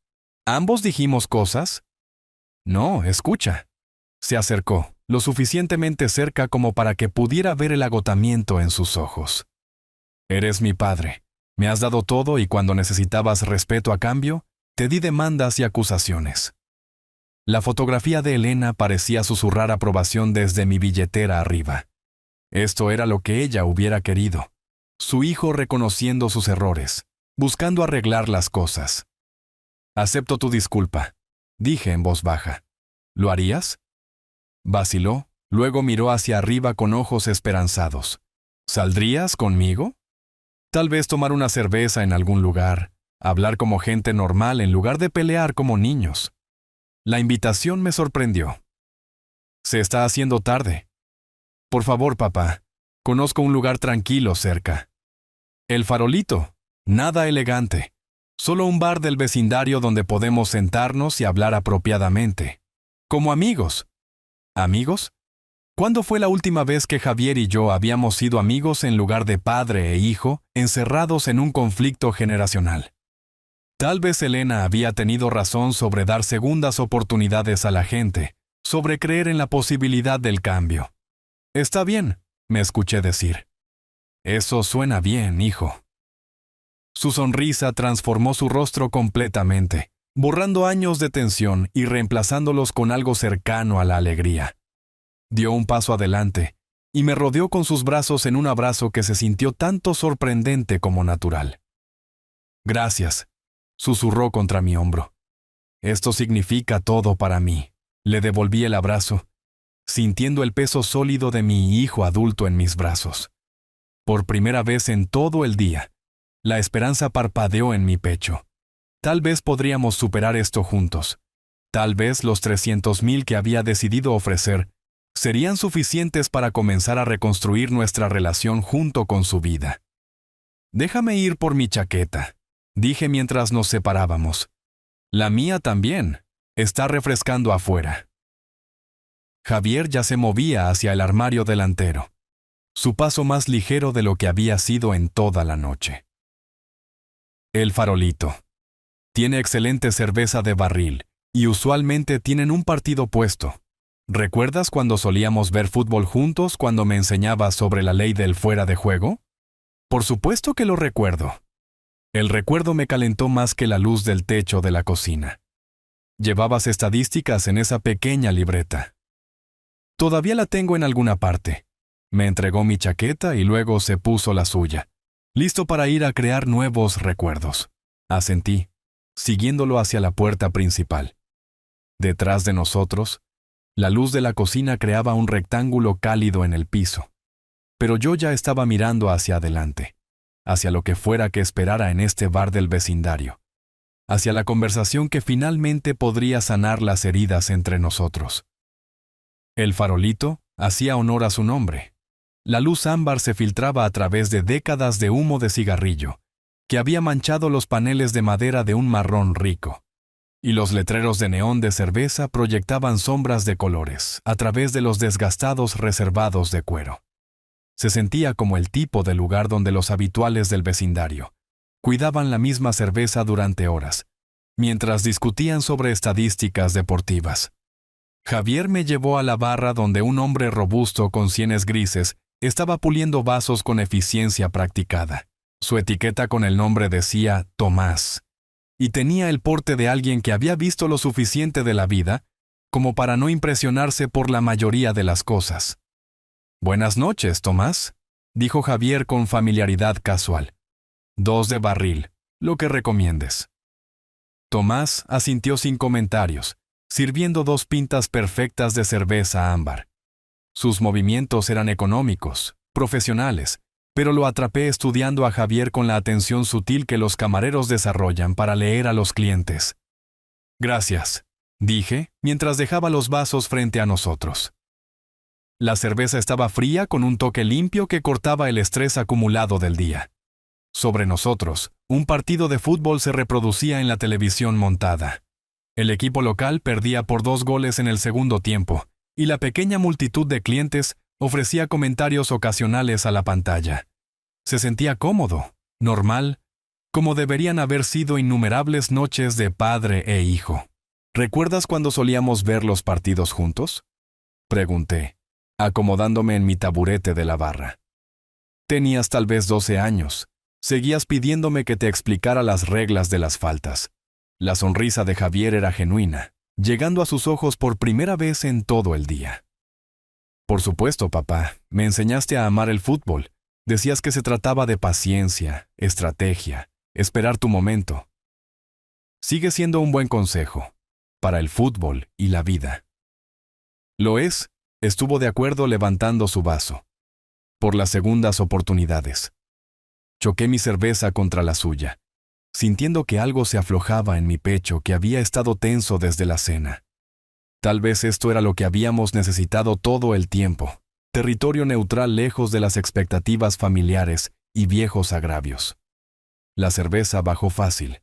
¿Ambos dijimos cosas? No, escucha. Se acercó, lo suficientemente cerca como para que pudiera ver el agotamiento en sus ojos. Eres mi padre. Me has dado todo y cuando necesitabas respeto a cambio, te di demandas y acusaciones. La fotografía de Elena parecía susurrar aprobación desde mi billetera arriba. Esto era lo que ella hubiera querido. Su hijo reconociendo sus errores, buscando arreglar las cosas. Acepto tu disculpa, dije en voz baja. ¿Lo harías? Vaciló, luego miró hacia arriba con ojos esperanzados. ¿Saldrías conmigo? Tal vez tomar una cerveza en algún lugar, hablar como gente normal en lugar de pelear como niños. La invitación me sorprendió. Se está haciendo tarde. Por favor, papá, conozco un lugar tranquilo cerca. El Farolito, nada elegante, solo un bar del vecindario donde podemos sentarnos y hablar apropiadamente. Como amigos. ¿Amigos? ¿Cuándo fue la última vez que Javier y yo habíamos sido amigos en lugar de padre e hijo, encerrados en un conflicto generacional? Tal vez Elena había tenido razón sobre dar segundas oportunidades a la gente, sobre creer en la posibilidad del cambio. Está bien, me escuché decir. Eso suena bien, hijo. Su sonrisa transformó su rostro completamente, borrando años de tensión y reemplazándolos con algo cercano a la alegría. Dio un paso adelante y me rodeó con sus brazos en un abrazo que se sintió tanto sorprendente como natural. Gracias, susurró contra mi hombro. Esto significa todo para mí. Le devolví el abrazo, sintiendo el peso sólido de mi hijo adulto en mis brazos. Por primera vez en todo el día, la esperanza parpadeó en mi pecho. Tal vez podríamos superar esto juntos. Tal vez los 300,000 que había decidido ofrecer serían suficientes para comenzar a reconstruir nuestra relación junto con su vida. Déjame ir por mi chaqueta, dije mientras nos separábamos. La mía también. Está refrescando afuera. Javier ya se movía hacia el armario delantero, su paso más ligero de lo que había sido en toda la noche. El Farolito. Tiene excelente cerveza de barril y usualmente tienen un partido puesto. ¿Recuerdas cuando solíamos ver fútbol juntos cuando me enseñabas sobre la ley del fuera de juego? Por supuesto que lo recuerdo. El recuerdo me calentó más que la luz del techo de la cocina. Llevabas estadísticas en esa pequeña libreta. Todavía la tengo en alguna parte. Me entregó mi chaqueta y luego se puso la suya, listo para ir a crear nuevos recuerdos. Asentí, siguiéndolo hacia la puerta principal. Detrás de nosotros, la luz de la cocina creaba un rectángulo cálido en el piso, pero yo ya estaba mirando hacia adelante. hacia lo que fuera que esperara en este bar del vecindario, hacia la conversación que finalmente podría sanar las heridas entre nosotros. El farolito hacía honor a su nombre. La luz ámbar se filtraba a través de décadas de humo de cigarrillo, que había manchado los paneles de madera de un marrón rico, y los letreros de neón de cerveza proyectaban sombras de colores a través de los desgastados reservados de cuero. Se sentía como el tipo de lugar donde los habituales del vecindario cuidaban la misma cerveza durante horas, mientras discutían sobre estadísticas deportivas. Javier me llevó a la barra donde un hombre robusto con sienes grises estaba puliendo vasos con eficiencia practicada. Su etiqueta con el nombre decía Tomás, y tenía el porte de alguien que había visto lo suficiente de la vida como para no impresionarse por la mayoría de las cosas. «Buenas noches, Tomás», dijo Javier con familiaridad casual. «2 de barril, lo que recomiendes». Tomás asintió sin comentarios, sirviendo 2 pintas perfectas de cerveza ámbar. Sus movimientos eran económicos, profesionales, pero lo atrapé estudiando a Javier con la atención sutil que los camareros desarrollan para leer a los clientes. «Gracias», dije, mientras dejaba los vasos frente a nosotros. La cerveza estaba fría con un toque limpio que cortaba el estrés acumulado del día. Sobre nosotros, un partido de fútbol se reproducía en la televisión montada. El equipo local perdía por 2 goles en el segundo tiempo, y la pequeña multitud de clientes ofrecía comentarios ocasionales a la pantalla. Se sentía cómodo, normal, como deberían haber sido innumerables noches de padre e hijo. ¿Recuerdas cuando solíamos ver los partidos juntos?, pregunté, acomodándome en mi taburete de la barra. Tenías tal vez 12 años. Seguías pidiéndome que te explicara las reglas de las faltas. La sonrisa de Javier era genuina, llegando a sus ojos por primera vez en todo el día. Por supuesto, papá, me enseñaste a amar el fútbol. Decías que se trataba de paciencia, estrategia, esperar tu momento. Sigue siendo un buen consejo, para el fútbol y la vida. Lo es, estuvo de acuerdo levantando su vaso. Por las segundas oportunidades. Choqué mi cerveza contra la suya, sintiendo que algo se aflojaba en mi pecho que había estado tenso desde la cena. Tal vez esto era lo que habíamos necesitado todo el tiempo, territorio neutral lejos de las expectativas familiares y viejos agravios. La cerveza bajó fácil,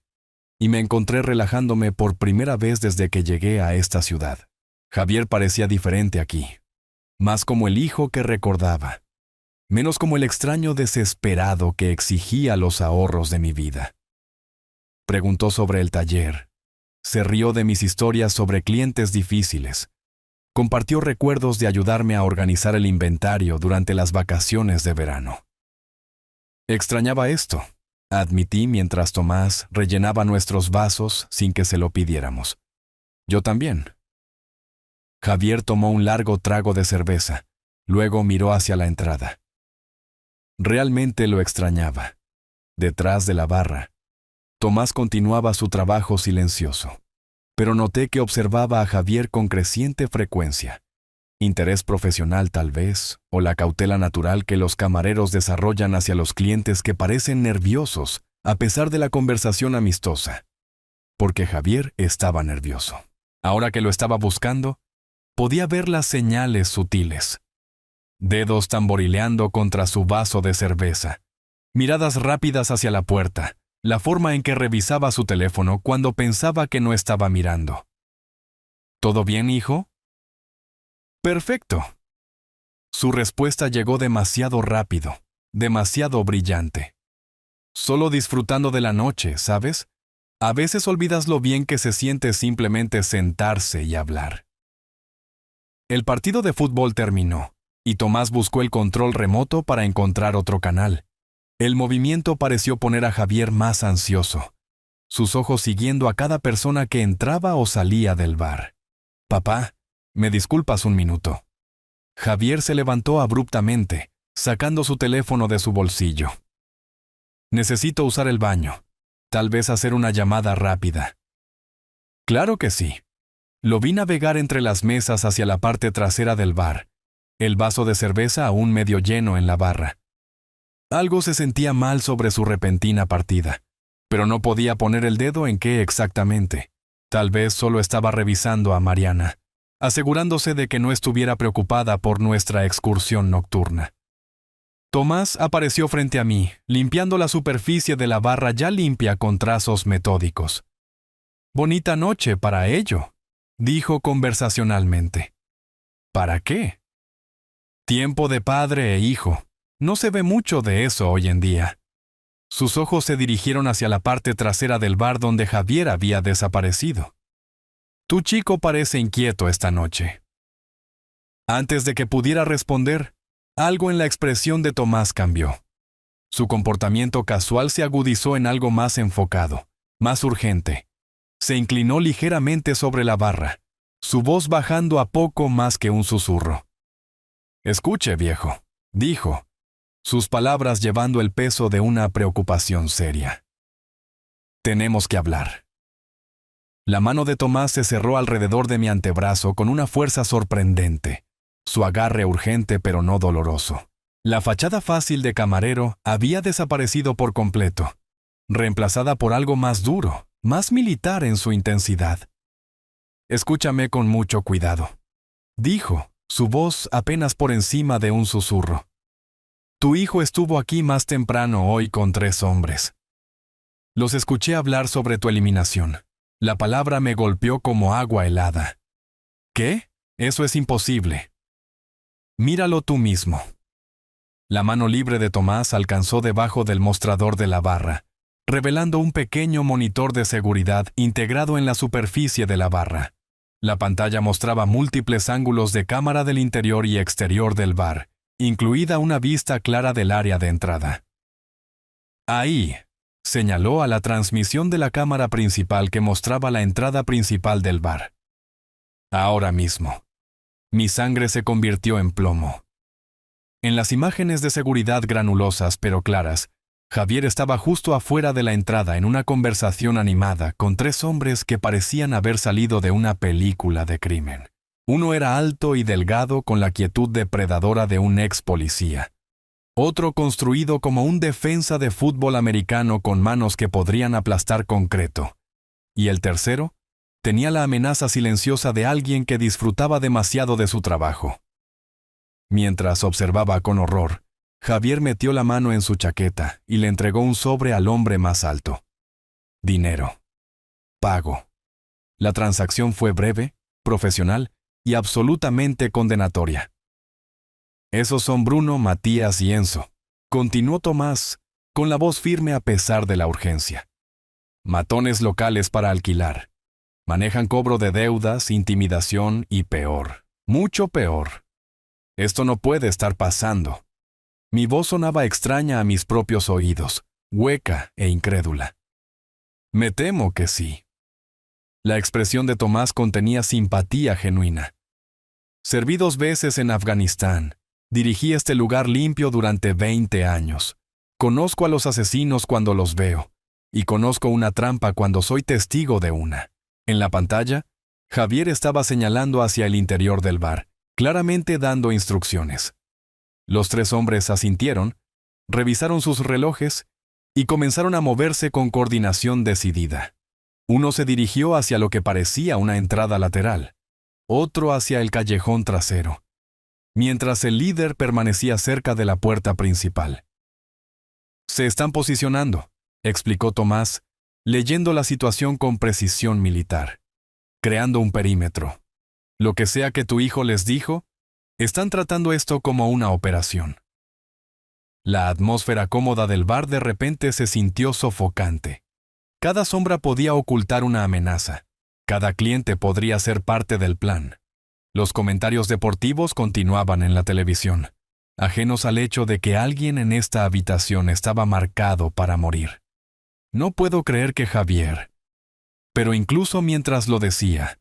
y me encontré relajándome por primera vez desde que llegué a esta ciudad. Javier parecía diferente aquí, más como el hijo que recordaba, menos como el extraño desesperado que exigía los ahorros de mi vida. Preguntó sobre el taller, se rió de mis historias sobre clientes difíciles, compartió recuerdos de ayudarme a organizar el inventario durante las vacaciones de verano. Extrañaba esto, admití mientras Tomás rellenaba nuestros vasos sin que se lo pidiéramos. Yo también. Javier tomó un largo trago de cerveza, luego miró hacia la entrada. Realmente lo extrañaba. Detrás de la barra, Tomás continuaba su trabajo silencioso, pero noté que observaba a Javier con creciente frecuencia. Interés profesional tal vez, o la cautela natural que los camareros desarrollan hacia los clientes que parecen nerviosos a pesar de la conversación amistosa. Porque Javier estaba nervioso. Ahora que lo estaba buscando, podía ver las señales sutiles. Dedos tamborileando contra su vaso de cerveza, miradas rápidas hacia la puerta, la forma en que revisaba su teléfono cuando pensaba que no estaba mirando. ¿Todo bien, hijo? Perfecto. Su respuesta llegó demasiado rápido, demasiado brillante. Solo disfrutando de la noche, ¿sabes? A veces olvidas lo bien que se siente simplemente sentarse y hablar. El partido de fútbol terminó, y Tomás buscó el control remoto para encontrar otro canal. El movimiento pareció poner a Javier más ansioso, sus ojos siguiendo a cada persona que entraba o salía del bar. «Papá, ¿me disculpas un minuto?» Javier se levantó abruptamente, sacando su teléfono de su bolsillo. «Necesito usar el baño. Tal vez hacer una llamada rápida». «Claro que sí». Lo vi navegar entre las mesas hacia la parte trasera del bar, el vaso de cerveza aún medio lleno en la barra. Algo se sentía mal sobre su repentina partida, pero no podía poner el dedo en qué exactamente. Tal vez solo estaba revisando a Mariana, asegurándose de que no estuviera preocupada por nuestra excursión nocturna. Tomás apareció frente a mí, limpiando la superficie de la barra ya limpia con trazos metódicos. «Bonita noche para ello», dijo conversacionalmente. «¿Para qué?» «Tiempo de padre e hijo. No se ve mucho de eso hoy en día». Sus ojos se dirigieron hacia la parte trasera del bar donde Javier había desaparecido. «Tu chico parece inquieto esta noche». Antes de que pudiera responder, algo en la expresión de Tomás cambió. Su comportamiento casual se agudizó en algo más enfocado, más urgente. Se inclinó ligeramente sobre la barra, su voz bajando a poco más que un susurro. «Escuche, viejo», dijo, sus palabras llevando el peso de una preocupación seria. «Tenemos que hablar». La mano de Tomás se cerró alrededor de mi antebrazo con una fuerza sorprendente, su agarre urgente pero no doloroso. La fachada fácil de camarero había desaparecido por completo, reemplazada por algo más duro, más militar en su intensidad. «Escúchame con mucho cuidado», dijo, su voz apenas por encima de un susurro. «Tu hijo estuvo aquí más temprano hoy con 3 hombres. Los escuché hablar sobre tu eliminación. La palabra me golpeó como agua helada». «¿Qué? Eso es imposible». «Míralo tú mismo». La mano libre de Tomás alcanzó debajo del mostrador de la barra, revelando un pequeño monitor de seguridad integrado en la superficie de la barra. La pantalla mostraba múltiples ángulos de cámara del interior y exterior del bar, incluida una vista clara del área de entrada. «Ahí», señaló a la transmisión de la cámara principal que mostraba la entrada principal del bar. «Ahora mismo». Mi sangre se convirtió en plomo. En las imágenes de seguridad granulosas pero claras, Javier estaba justo afuera de la entrada en una conversación animada con 3 hombres que parecían haber salido de una película de crimen. Uno era alto y delgado con la quietud depredadora de un ex policía. Otro construido como un defensa de fútbol americano con manos que podrían aplastar concreto. Y el tercero tenía la amenaza silenciosa de alguien que disfrutaba demasiado de su trabajo. Mientras observaba con horror, Javier metió la mano en su chaqueta y le entregó un sobre al hombre más alto. «Dinero. Pago». La transacción fue breve, profesional y absolutamente condenatoria. «Esos son Bruno, Matías y Enzo», continuó Tomás, con la voz firme a pesar de la urgencia. «Matones locales para alquilar. Manejan cobro de deudas, intimidación y peor, mucho peor. Esto no puede estar pasando». Mi voz sonaba extraña a mis propios oídos, hueca e incrédula. «Me temo que sí». La expresión de Tomás contenía simpatía genuina. «Serví 2 veces en Afganistán. Dirigí este lugar limpio durante 20 años. Conozco a los asesinos cuando los veo, y conozco una trampa cuando soy testigo de una». En la pantalla, Javier estaba señalando hacia el interior del bar, claramente dando instrucciones. Los 3 hombres asintieron, revisaron sus relojes y comenzaron a moverse con coordinación decidida. Uno se dirigió hacia lo que parecía una entrada lateral, otro hacia el callejón trasero, mientras el líder permanecía cerca de la puerta principal. «Se están posicionando», explicó Tomás, leyendo la situación con precisión militar. «Creando un perímetro. Lo que sea que tu hijo les dijo, están tratando esto como una operación». La atmósfera cómoda del bar de repente se sintió sofocante. Cada sombra podía ocultar una amenaza. Cada cliente podría ser parte del plan. Los comentarios deportivos continuaban en la televisión, ajenos al hecho de que alguien en esta habitación estaba marcado para morir. No puedo creer que Javier. Pero incluso mientras lo decía,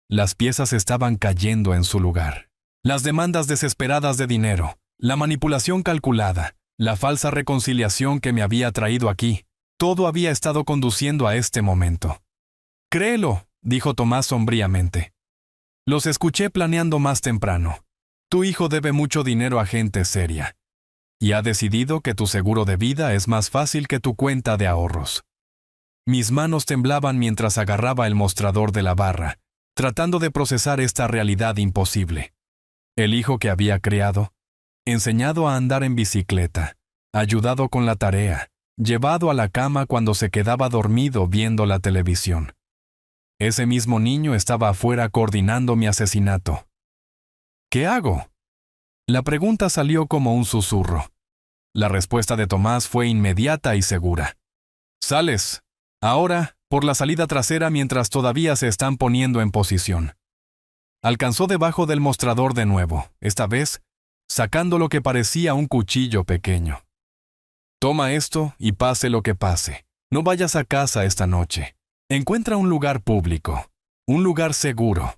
las piezas estaban cayendo en su lugar. Las demandas desesperadas de dinero, la manipulación calculada, la falsa reconciliación que me había traído aquí, todo había estado conduciendo a este momento. «Créelo», dijo Tomás sombríamente. «Los escuché planeando más temprano. Tu hijo debe mucho dinero a gente seria. y ha decidido que tu seguro de vida es más fácil que tu cuenta de ahorros. Mis manos temblaban mientras agarraba el mostrador de la barra, tratando de procesar esta realidad imposible. El hijo que había criado, enseñado a andar en bicicleta, ayudado con la tarea, llevado a la cama cuando se quedaba dormido viendo la televisión. Ese mismo niño estaba afuera coordinando mi asesinato. ¿Qué hago? La pregunta salió como un susurro. La respuesta de Tomás fue inmediata y segura. Sales, ahora, por la salida trasera mientras todavía se están poniendo en posición. Alcanzó debajo del mostrador de nuevo, esta vez, sacando lo que parecía un cuchillo pequeño. Toma esto y pase lo que pase. No vayas a casa esta noche. Encuentra un lugar público, un lugar seguro.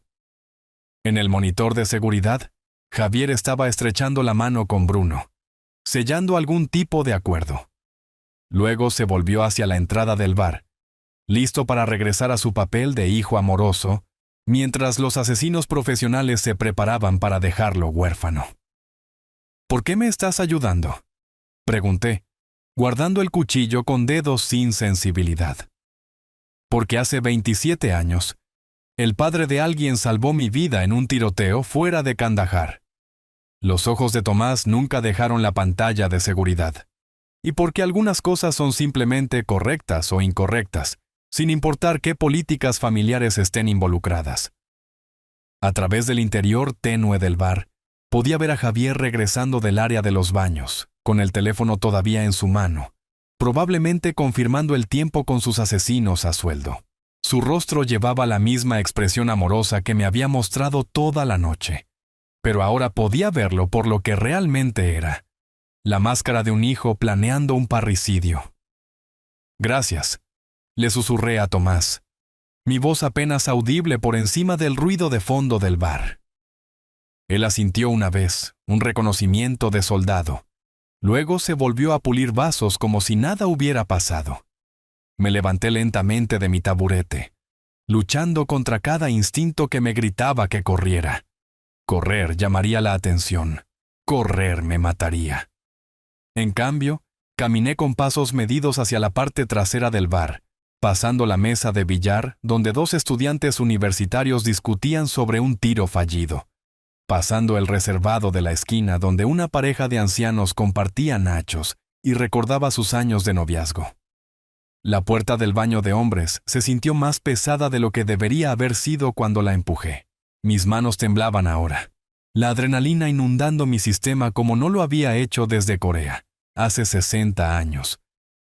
En el monitor de seguridad, Javier estaba estrechando la mano con Bruno, sellando algún tipo de acuerdo. Luego se volvió hacia la entrada del bar, listo para regresar a su papel de hijo amoroso, mientras los asesinos profesionales se preparaban para dejarlo huérfano. ¿Por qué me estás ayudando?, pregunté, guardando el cuchillo con dedos sin sensibilidad. Porque hace 27 años, el padre de alguien salvó mi vida en un tiroteo fuera de Kandahar. Los ojos de Tomás nunca dejaron la pantalla de seguridad. Y porque algunas cosas son simplemente correctas o incorrectas, sin importar qué políticas familiares estén involucradas. A través del interior tenue del bar, podía ver a Javier regresando del área de los baños, con el teléfono todavía en su mano, probablemente confirmando el tiempo con sus asesinos a sueldo. Su rostro llevaba la misma expresión amorosa que me había mostrado toda la noche, pero ahora podía verlo por lo que realmente era: la máscara de un hijo planeando un parricidio. Gracias, le susurré a Tomás, mi voz apenas audible por encima del ruido de fondo del bar. Él asintió una vez, un reconocimiento de soldado. Luego se volvió a pulir vasos como si nada hubiera pasado. Me levanté lentamente de mi taburete, luchando contra cada instinto que me gritaba que corriera. Correr llamaría la atención. Correr me mataría. En cambio, caminé con pasos medidos hacia la parte trasera del bar, pasando la mesa de billar donde dos estudiantes universitarios discutían sobre un tiro fallido, pasando el reservado de la esquina donde una pareja de ancianos compartía nachos y recordaba sus años de noviazgo. La puerta del baño de hombres se sintió más pesada de lo que debería haber sido cuando la empujé. Mis manos temblaban ahora, la adrenalina inundando mi sistema como no lo había hecho desde Corea, hace 60 años,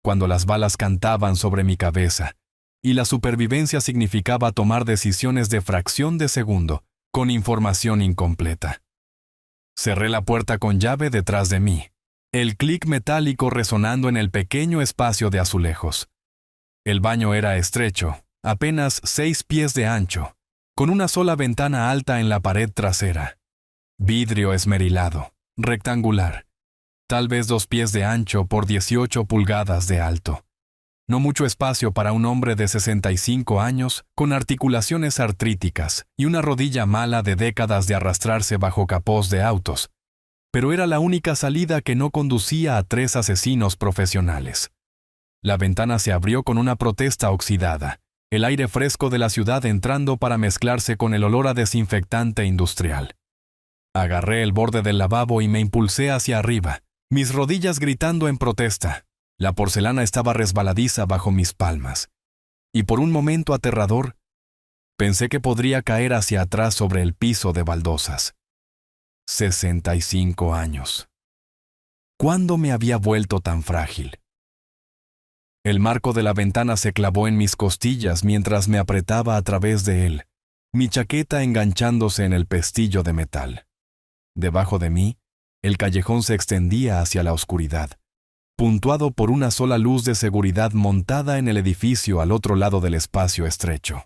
cuando las balas cantaban sobre mi cabeza y la supervivencia significaba tomar decisiones de fracción de segundo con información incompleta. Cerré la puerta con llave detrás de mí, el clic metálico resonando en el pequeño espacio de azulejos. El baño era estrecho, apenas 6 pies de ancho, con una sola ventana alta en la pared trasera. Vidrio esmerilado, rectangular, tal vez 2 pies de ancho por 18 pulgadas de alto. No mucho espacio para un hombre de 65 años con articulaciones artríticas y una rodilla mala de décadas de arrastrarse bajo capós de autos, pero era la única salida que no conducía a 3 asesinos profesionales. La ventana se abrió con una protesta oxidada, el aire fresco de la ciudad entrando para mezclarse con el olor a desinfectante industrial. Agarré el borde del lavabo y me impulsé hacia arriba, mis rodillas gritando en protesta. La porcelana estaba resbaladiza bajo mis palmas, y por un momento aterrador, pensé que podría caer hacia atrás sobre el piso de baldosas. 65 años. ¿Cuándo me había vuelto tan frágil? El marco de la ventana se clavó en mis costillas mientras me apretaba a través de él, mi chaqueta enganchándose en el pestillo de metal. Debajo de mí, el callejón se extendía hacia la oscuridad, puntuado por una sola luz de seguridad montada en el edificio al otro lado del espacio estrecho.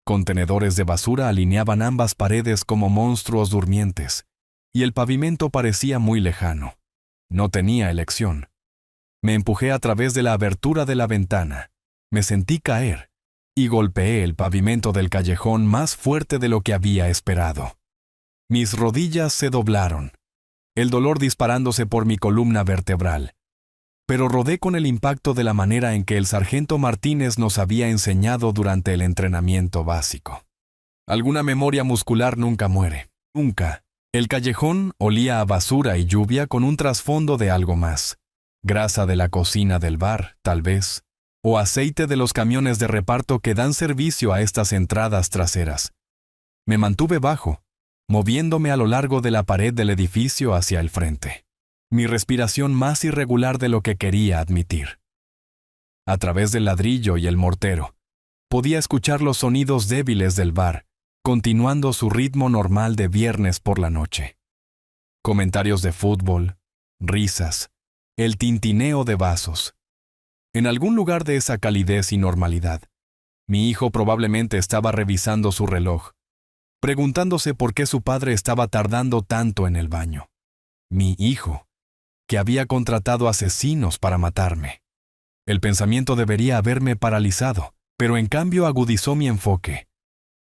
Contenedores de basura alineaban ambas paredes como monstruos durmientes, y el pavimento parecía muy lejano. No tenía elección. Me empujé a través de la abertura de la ventana, me sentí caer, y golpeé el pavimento del callejón más fuerte de lo que había esperado. Mis rodillas se doblaron. el dolor disparándose por mi columna vertebral. Pero rodé con el impacto de la manera en que el sargento Martínez nos había enseñado durante el entrenamiento básico. Alguna memoria muscular nunca muere, nunca. El callejón olía a basura y lluvia con un trasfondo de algo más. Grasa de la cocina del bar, tal vez, o aceite de los camiones de reparto que dan servicio a estas entradas traseras. Me mantuve bajo, moviéndome a lo largo de la pared del edificio hacia el frente. Mi respiración más irregular de lo que quería admitir. A través del ladrillo y el mortero, podía escuchar los sonidos débiles del bar, continuando su ritmo normal de viernes por la noche. Comentarios de fútbol, risas, el tintineo de vasos. En algún lugar de esa calidez y normalidad, mi hijo probablemente estaba revisando su reloj, preguntándose por qué su padre estaba tardando tanto en el baño. Mi hijo, que había contratado asesinos para matarme. El pensamiento debería haberme paralizado, pero en cambio agudizó mi enfoque.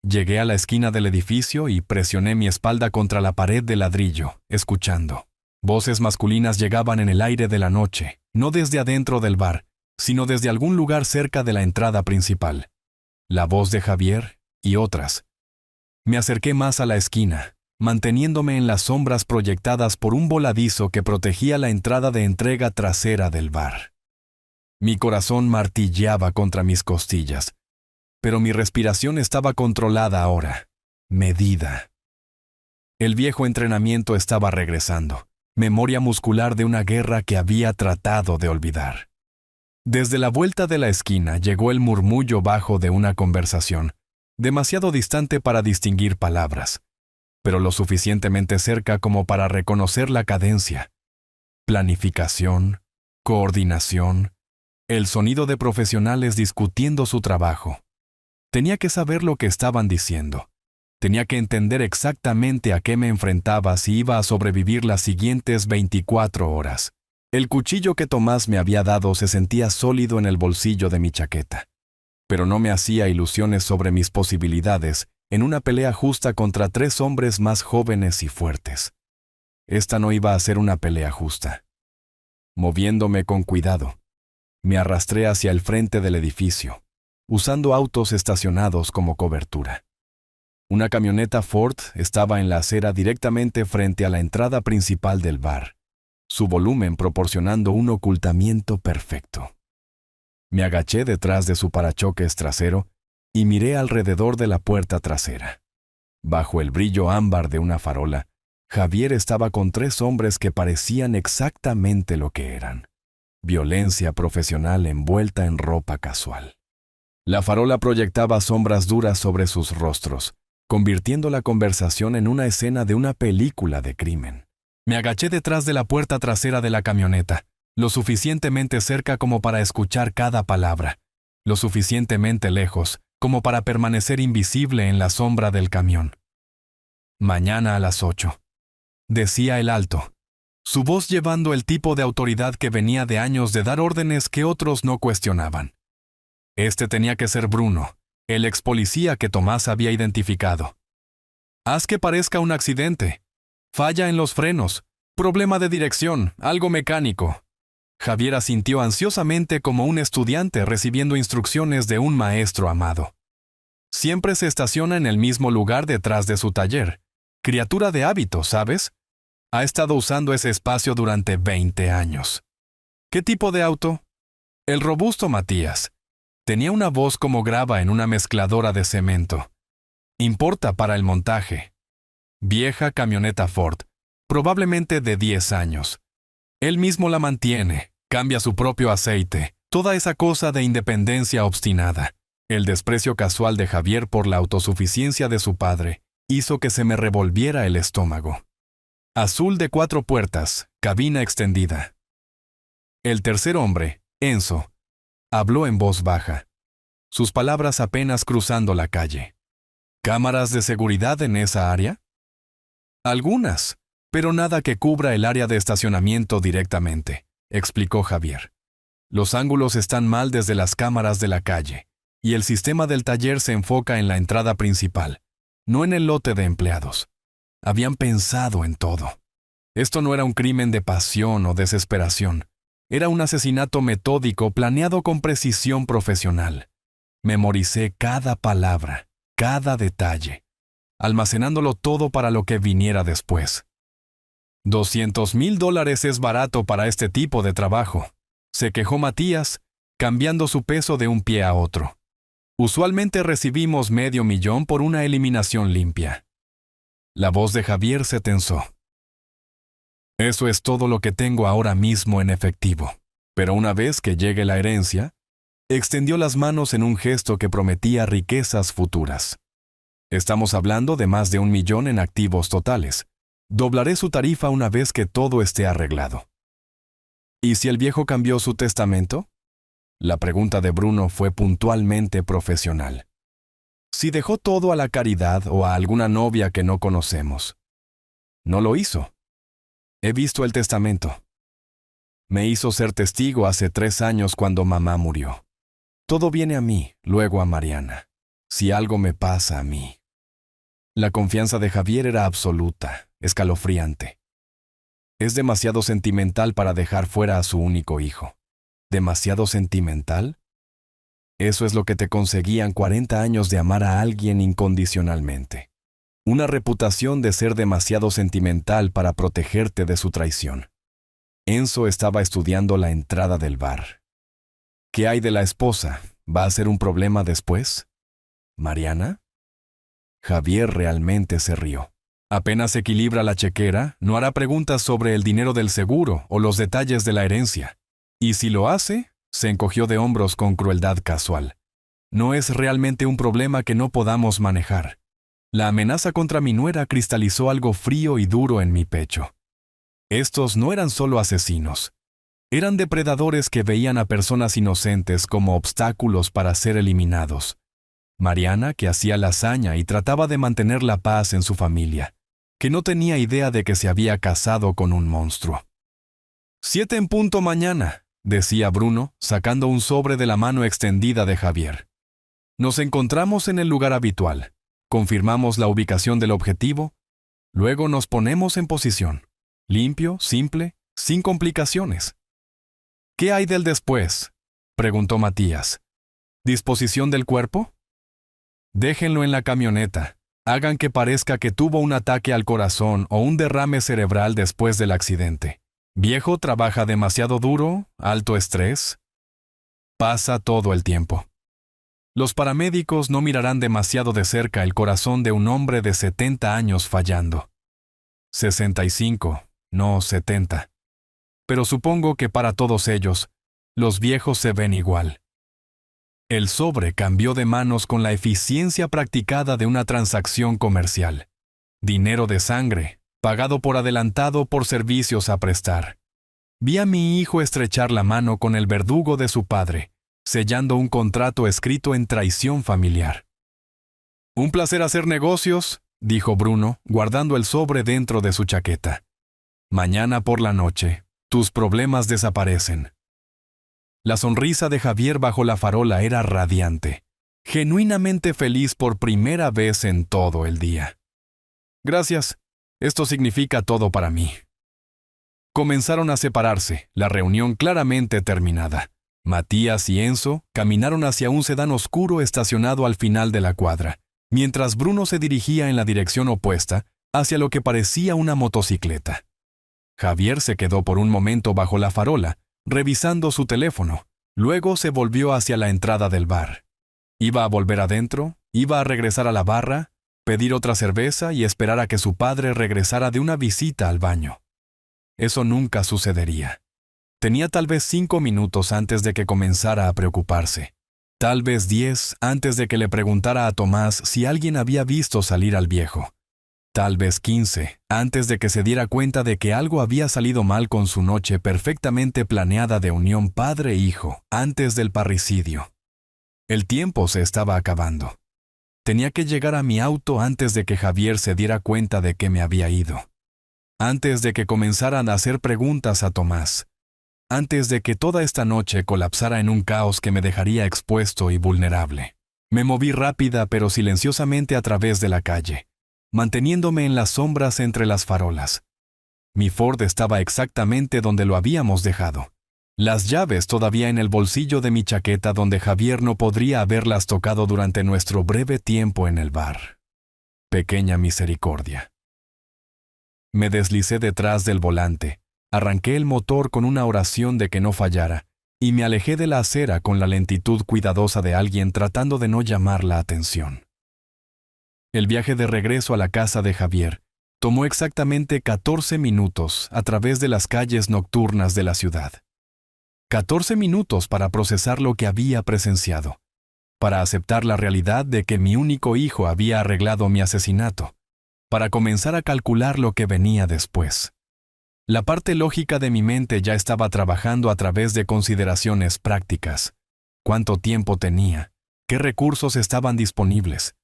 Llegué a la esquina del edificio y presioné mi espalda contra la pared de ladrillo, escuchando. Voces masculinas llegaban en el aire de la noche, no desde adentro del bar, sino desde algún lugar cerca de la entrada principal. La voz de Javier y otras. Me acerqué más a la esquina, manteniéndome en las sombras proyectadas por un voladizo que protegía la entrada de entrega trasera del bar. Mi corazón martilleaba contra mis costillas, pero mi respiración estaba controlada ahora, medida. El viejo entrenamiento estaba regresando, memoria muscular de una guerra que había tratado de olvidar. Desde la vuelta de la esquina llegó el murmullo bajo de una conversación, demasiado distante para distinguir palabras, pero lo suficientemente cerca como para reconocer la cadencia. Planificación, coordinación, el sonido de profesionales discutiendo su trabajo. Tenía que saber lo que estaban diciendo. Tenía que entender exactamente a qué me enfrentaba si iba a sobrevivir las siguientes 24 horas. El cuchillo que Tomás me había dado se sentía sólido en el bolsillo de mi chaqueta, pero no me hacía ilusiones sobre mis posibilidades en una pelea justa contra 3 hombres más jóvenes y fuertes. Esta no iba a ser una pelea justa. Moviéndome con cuidado, me arrastré hacia el frente del edificio, usando autos estacionados como cobertura. Una camioneta Ford estaba en la acera directamente frente a la entrada principal del bar, su volumen proporcionando un ocultamiento perfecto. Me agaché detrás de su parachoques trasero y miré alrededor de la puerta trasera. Bajo el brillo ámbar de una farola, Javier estaba con 3 hombres que parecían exactamente lo que eran: violencia profesional envuelta en ropa casual. La farola proyectaba sombras duras sobre sus rostros, convirtiendo la conversación en una escena de una película de crimen. Me agaché detrás de la puerta trasera de la camioneta, lo suficientemente cerca como para escuchar cada palabra, lo suficientemente lejos como para permanecer invisible en la sombra del camión. Mañana a las 8, decía el alto, su voz llevando el tipo de autoridad que venía de años de dar órdenes que otros no cuestionaban. Este tenía que ser Bruno, el ex policía que Tomás había identificado. Haz que parezca un accidente. Falla en los frenos. Problema de dirección, algo mecánico. Javier asintió ansiosamente como un estudiante recibiendo instrucciones de un maestro amado. Siempre se estaciona en el mismo lugar detrás de su taller. Criatura de hábito, ¿sabes? Ha estado usando ese espacio durante 20 años. ¿Qué tipo de auto? El robusto Matías. Tenía una voz como grava en una mezcladora de cemento. Importa para el montaje. Vieja camioneta Ford, probablemente de 10 años. Él mismo la mantiene, cambia su propio aceite, toda esa cosa de independencia obstinada. El desprecio casual de Javier por la autosuficiencia de su padre hizo que se me revolviera el estómago. Azul de 4 puertas, cabina extendida. El tercer hombre, Enzo, habló en voz baja, sus palabras apenas cruzando la calle. ¿Cámaras de seguridad en esa área? Algunas, pero nada que cubra el área de estacionamiento directamente, explicó Javier. Los ángulos están mal desde las cámaras de la calle, y el sistema del taller se enfoca en la entrada principal, no en el lote de empleados. Habían pensado en todo. Esto no era un crimen de pasión o desesperación. Era un asesinato metódico planeado con precisión profesional. Memoricé cada palabra, cada detalle, almacenándolo todo para lo que viniera después. $200,000 es barato para este tipo de trabajo, se quejó Matías, cambiando su peso de un pie a otro. Usualmente recibimos $500,000 por una eliminación limpia. La voz de Javier se tensó. Eso es todo lo que tengo ahora mismo en efectivo. Pero una vez que llegue la herencia, extendió las manos en un gesto que prometía riquezas futuras. Estamos hablando de más de 1,000,000 en activos totales. Doblaré su tarifa una vez que todo esté arreglado. ¿Y si el viejo cambió su testamento? La pregunta de Bruno fue puntualmente profesional. Si dejó todo a la caridad o a alguna novia que no conocemos. No lo hizo. He visto el testamento. Me hizo ser testigo hace 3 años cuando mamá murió. Todo viene a mí, luego a Mariana. Si algo me pasa a mí. La confianza de Javier era absoluta, escalofriante. Es demasiado sentimental para dejar fuera a su único hijo. ¿Demasiado sentimental? Eso es lo que te conseguían 40 años de amar a alguien incondicionalmente. Una reputación de ser demasiado sentimental para protegerte de su traición. Enzo estaba estudiando la entrada del bar. ¿Qué hay de la esposa? ¿Va a ser un problema después? ¿Mariana? Javier realmente se rió. Apenas equilibra la chequera, no hará preguntas sobre el dinero del seguro o los detalles de la herencia. Y si lo hace, se encogió de hombros con crueldad casual. No es realmente un problema que no podamos manejar. La amenaza contra mi nuera cristalizó algo frío y duro en mi pecho. Estos no eran solo asesinos. Eran depredadores que veían a personas inocentes como obstáculos para ser eliminados. Mariana, que hacía la hazaña y trataba de mantener la paz en su familia, que no tenía idea de que se había casado con un monstruo. 7 en punto mañana, decía Bruno, sacando un sobre de la mano extendida de Javier. Nos encontramos en el lugar habitual. Confirmamos la ubicación del objetivo, luego nos ponemos en posición. Limpio, simple, sin complicaciones. ¿Qué hay del después?, preguntó Matías. ¿Disposición del cuerpo? Déjenlo en la camioneta. Hagan que parezca que tuvo un ataque al corazón o un derrame cerebral después del accidente. Viejo trabaja demasiado duro, alto estrés. Pasa todo el tiempo. Los paramédicos no mirarán demasiado de cerca el corazón de un hombre de 70 años fallando. 65, no 70. Pero supongo que para todos ellos, los viejos se ven igual. El sobre cambió de manos con la eficiencia practicada de una transacción comercial. Dinero de sangre, pagado por adelantado por servicios a prestar. Vi a mi hijo estrechar la mano con el verdugo de su padre, sellando un contrato escrito en traición familiar. Un placer hacer negocios, dijo Bruno, guardando el sobre dentro de su chaqueta. Mañana por la noche, tus problemas desaparecen. La sonrisa de Javier bajo la farola era radiante, genuinamente feliz por primera vez en todo el día. Gracias, esto significa todo para mí. Comenzaron a separarse, la reunión claramente terminada. Matías y Enzo caminaron hacia un sedán oscuro estacionado al final de la cuadra, mientras Bruno se dirigía en la dirección opuesta, hacia lo que parecía una motocicleta. Javier se quedó por un momento bajo la farola, revisando su teléfono. Luego se volvió hacia la entrada del bar. Iba a volver adentro, iba a regresar a la barra, pedir otra cerveza y esperar a que su padre regresara de una visita al baño. Eso nunca sucedería. Tenía tal vez 5 minutos antes de que comenzara a preocuparse. Tal vez 10 antes de que le preguntara a Tomás si alguien había visto salir al viejo. Tal vez 15 antes de que se diera cuenta de que algo había salido mal con su noche perfectamente planeada de unión padre-hijo antes del parricidio. El tiempo se estaba acabando. Tenía que llegar a mi auto antes de que Javier se diera cuenta de que me había ido. Antes de que comenzaran a hacer preguntas a Tomás. Antes de que toda esta noche colapsara en un caos que me dejaría expuesto y vulnerable. Me moví rápida pero silenciosamente a través de la calle, manteniéndome en las sombras entre las farolas. Mi Ford estaba exactamente donde lo habíamos dejado. Las llaves todavía en el bolsillo de mi chaqueta donde Javier no podría haberlas tocado durante nuestro breve tiempo en el bar. Pequeña misericordia. Me deslicé detrás del volante, arranqué el motor con una oración de que no fallara, y me alejé de la acera con la lentitud cuidadosa de alguien tratando de no llamar la atención. El viaje de regreso a la casa de Javier tomó exactamente 14 minutos a través de las calles nocturnas de la ciudad. 14 minutos para procesar lo que había presenciado, para aceptar la realidad de que mi único hijo había arreglado mi asesinato, para comenzar a calcular lo que venía después. La parte lógica de mi mente ya estaba trabajando a través de consideraciones prácticas. ¿Cuánto tiempo tenía? ¿Qué recursos estaban disponibles?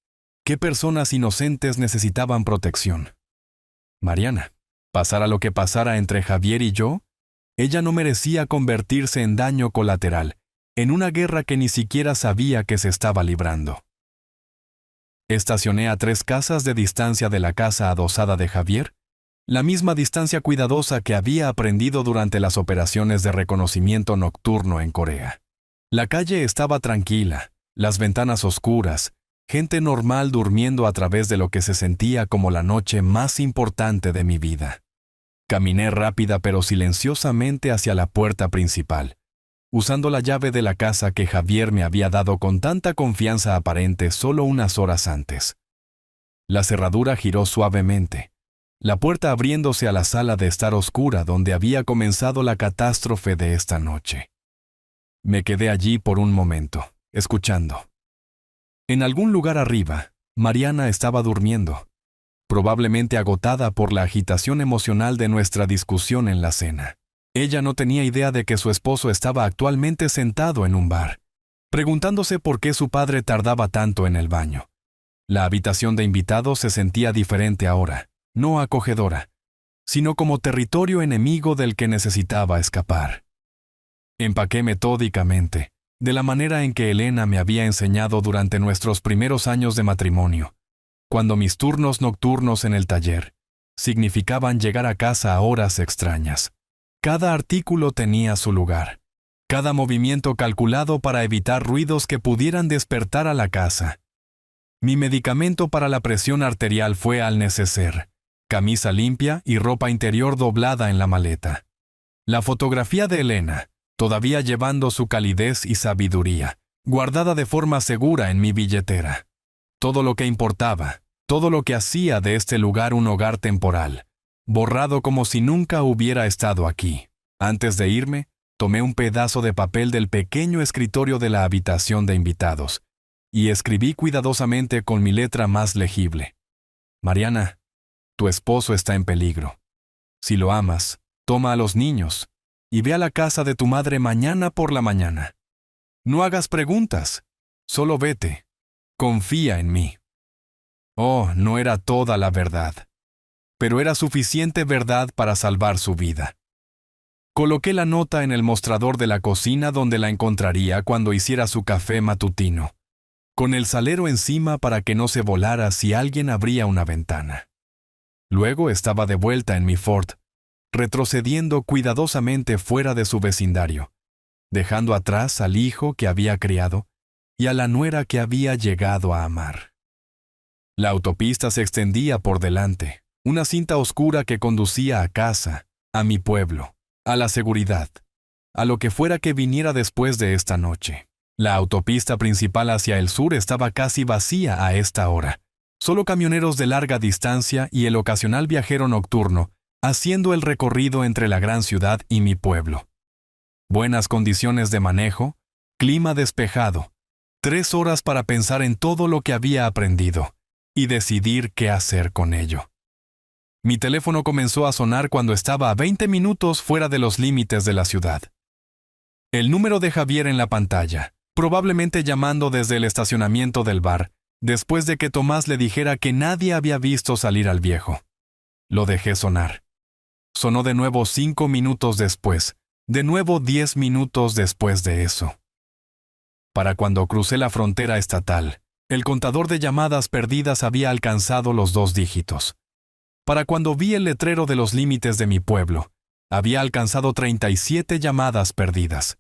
¿Qué personas inocentes necesitaban protección? Mariana, pasara lo que pasara entre Javier y yo, ella no merecía convertirse en daño colateral, en una guerra que ni siquiera sabía que se estaba librando. Estacioné a 3 casas de distancia de la casa adosada de Javier, la misma distancia cuidadosa que había aprendido durante las operaciones de reconocimiento nocturno en Corea. La calle estaba tranquila, las ventanas oscuras, gente normal durmiendo a través de lo que se sentía como la noche más importante de mi vida. Caminé rápida pero silenciosamente hacia la puerta principal, usando la llave de la casa que Javier me había dado con tanta confianza aparente solo unas horas antes. La cerradura giró suavemente, la puerta abriéndose a la sala de estar oscura donde había comenzado la catástrofe de esta noche. Me quedé allí por un momento, escuchando. En algún lugar arriba, Mariana estaba durmiendo, probablemente agotada por la agitación emocional de nuestra discusión en la cena. Ella no tenía idea de que su esposo estaba actualmente sentado en un bar, preguntándose por qué su padre tardaba tanto en el baño. La habitación de invitados se sentía diferente ahora, no acogedora, sino como territorio enemigo del que necesitaba escapar. Empaqué metódicamente, de la manera en que Elena me había enseñado durante nuestros primeros años de matrimonio, cuando mis turnos nocturnos en el taller significaban llegar a casa a horas extrañas. Cada artículo tenía su lugar, cada movimiento calculado para evitar ruidos que pudieran despertar a la casa. Mi medicamento para la presión arterial fue al neceser, camisa limpia y ropa interior doblada en la maleta. La fotografía de Elena, todavía llevando su calidez y sabiduría, guardada de forma segura en mi billetera. Todo lo que importaba, todo lo que hacía de este lugar un hogar temporal, borrado como si nunca hubiera estado aquí. Antes de irme, tomé un pedazo de papel del pequeño escritorio de la habitación de invitados y escribí cuidadosamente con mi letra más legible. Mariana, tu esposo está en peligro. Si lo amas, toma a los niños y ve a la casa de tu madre mañana por la mañana. No hagas preguntas, solo vete. Confía en mí. Oh, no era toda la verdad, pero era suficiente verdad para salvar su vida. Coloqué la nota en el mostrador de la cocina donde la encontraría cuando hiciera su café matutino, con el salero encima para que no se volara si alguien abría una ventana. Luego estaba de vuelta en mi Ford, retrocediendo cuidadosamente fuera de su vecindario, dejando atrás al hijo que había criado y a la nuera que había llegado a amar. La autopista se extendía por delante, una cinta oscura que conducía a casa, a mi pueblo, a la seguridad, a lo que fuera que viniera después de esta noche. La autopista principal hacia el sur estaba casi vacía a esta hora, solo camioneros de larga distancia y el ocasional viajero nocturno haciendo el recorrido entre la gran ciudad y mi pueblo. Buenas condiciones de manejo, clima despejado, 3 horas para pensar en todo lo que había aprendido y decidir qué hacer con ello. Mi teléfono comenzó a sonar cuando estaba a 20 minutos fuera de los límites de la ciudad. El número de Javier en la pantalla, probablemente llamando desde el estacionamiento del bar, después de que Tomás le dijera que nadie había visto salir al viejo. Lo dejé sonar. Sonó de nuevo 5 minutos después, de nuevo 10 minutos después de eso. Para cuando crucé la frontera estatal, el contador de llamadas perdidas había alcanzado los 2 dígitos. Para cuando vi el letrero de los límites de mi pueblo, había alcanzado 37 llamadas perdidas.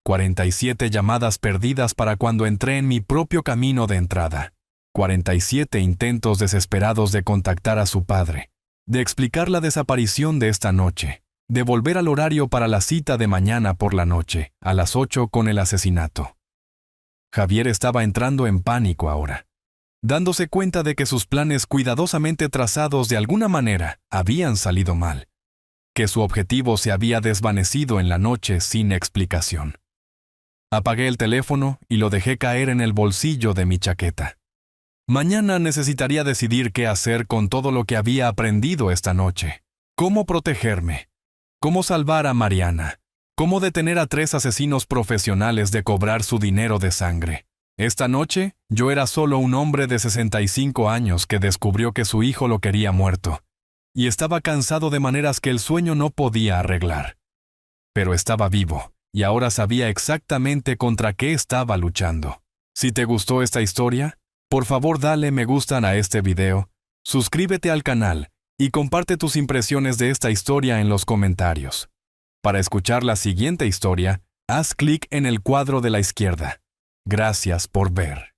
47 llamadas perdidas para cuando entré en mi propio camino de entrada. 47 intentos desesperados de contactar a su padre, de explicar la desaparición de esta noche, de volver al horario para la cita de mañana por la noche, a las 8 con el asesinato. Javier estaba entrando en pánico ahora, dándose cuenta de que sus planes cuidadosamente trazados de alguna manera habían salido mal, que su objetivo se había desvanecido en la noche sin explicación. Apagué el teléfono y lo dejé caer en el bolsillo de mi chaqueta. Mañana necesitaría decidir qué hacer con todo lo que había aprendido esta noche. Cómo protegerme. Cómo salvar a Mariana. Cómo detener a 3 asesinos profesionales de cobrar su dinero de sangre. Esta noche, yo era solo un hombre de 65 años que descubrió que su hijo lo quería muerto, y estaba cansado de maneras que el sueño no podía arreglar. Pero estaba vivo, y ahora sabía exactamente contra qué estaba luchando. Si te gustó esta historia, por favor dale me gusta a este video, suscríbete al canal y comparte tus impresiones de esta historia en los comentarios. Para escuchar la siguiente historia, haz clic en el cuadro de la izquierda. Gracias por ver.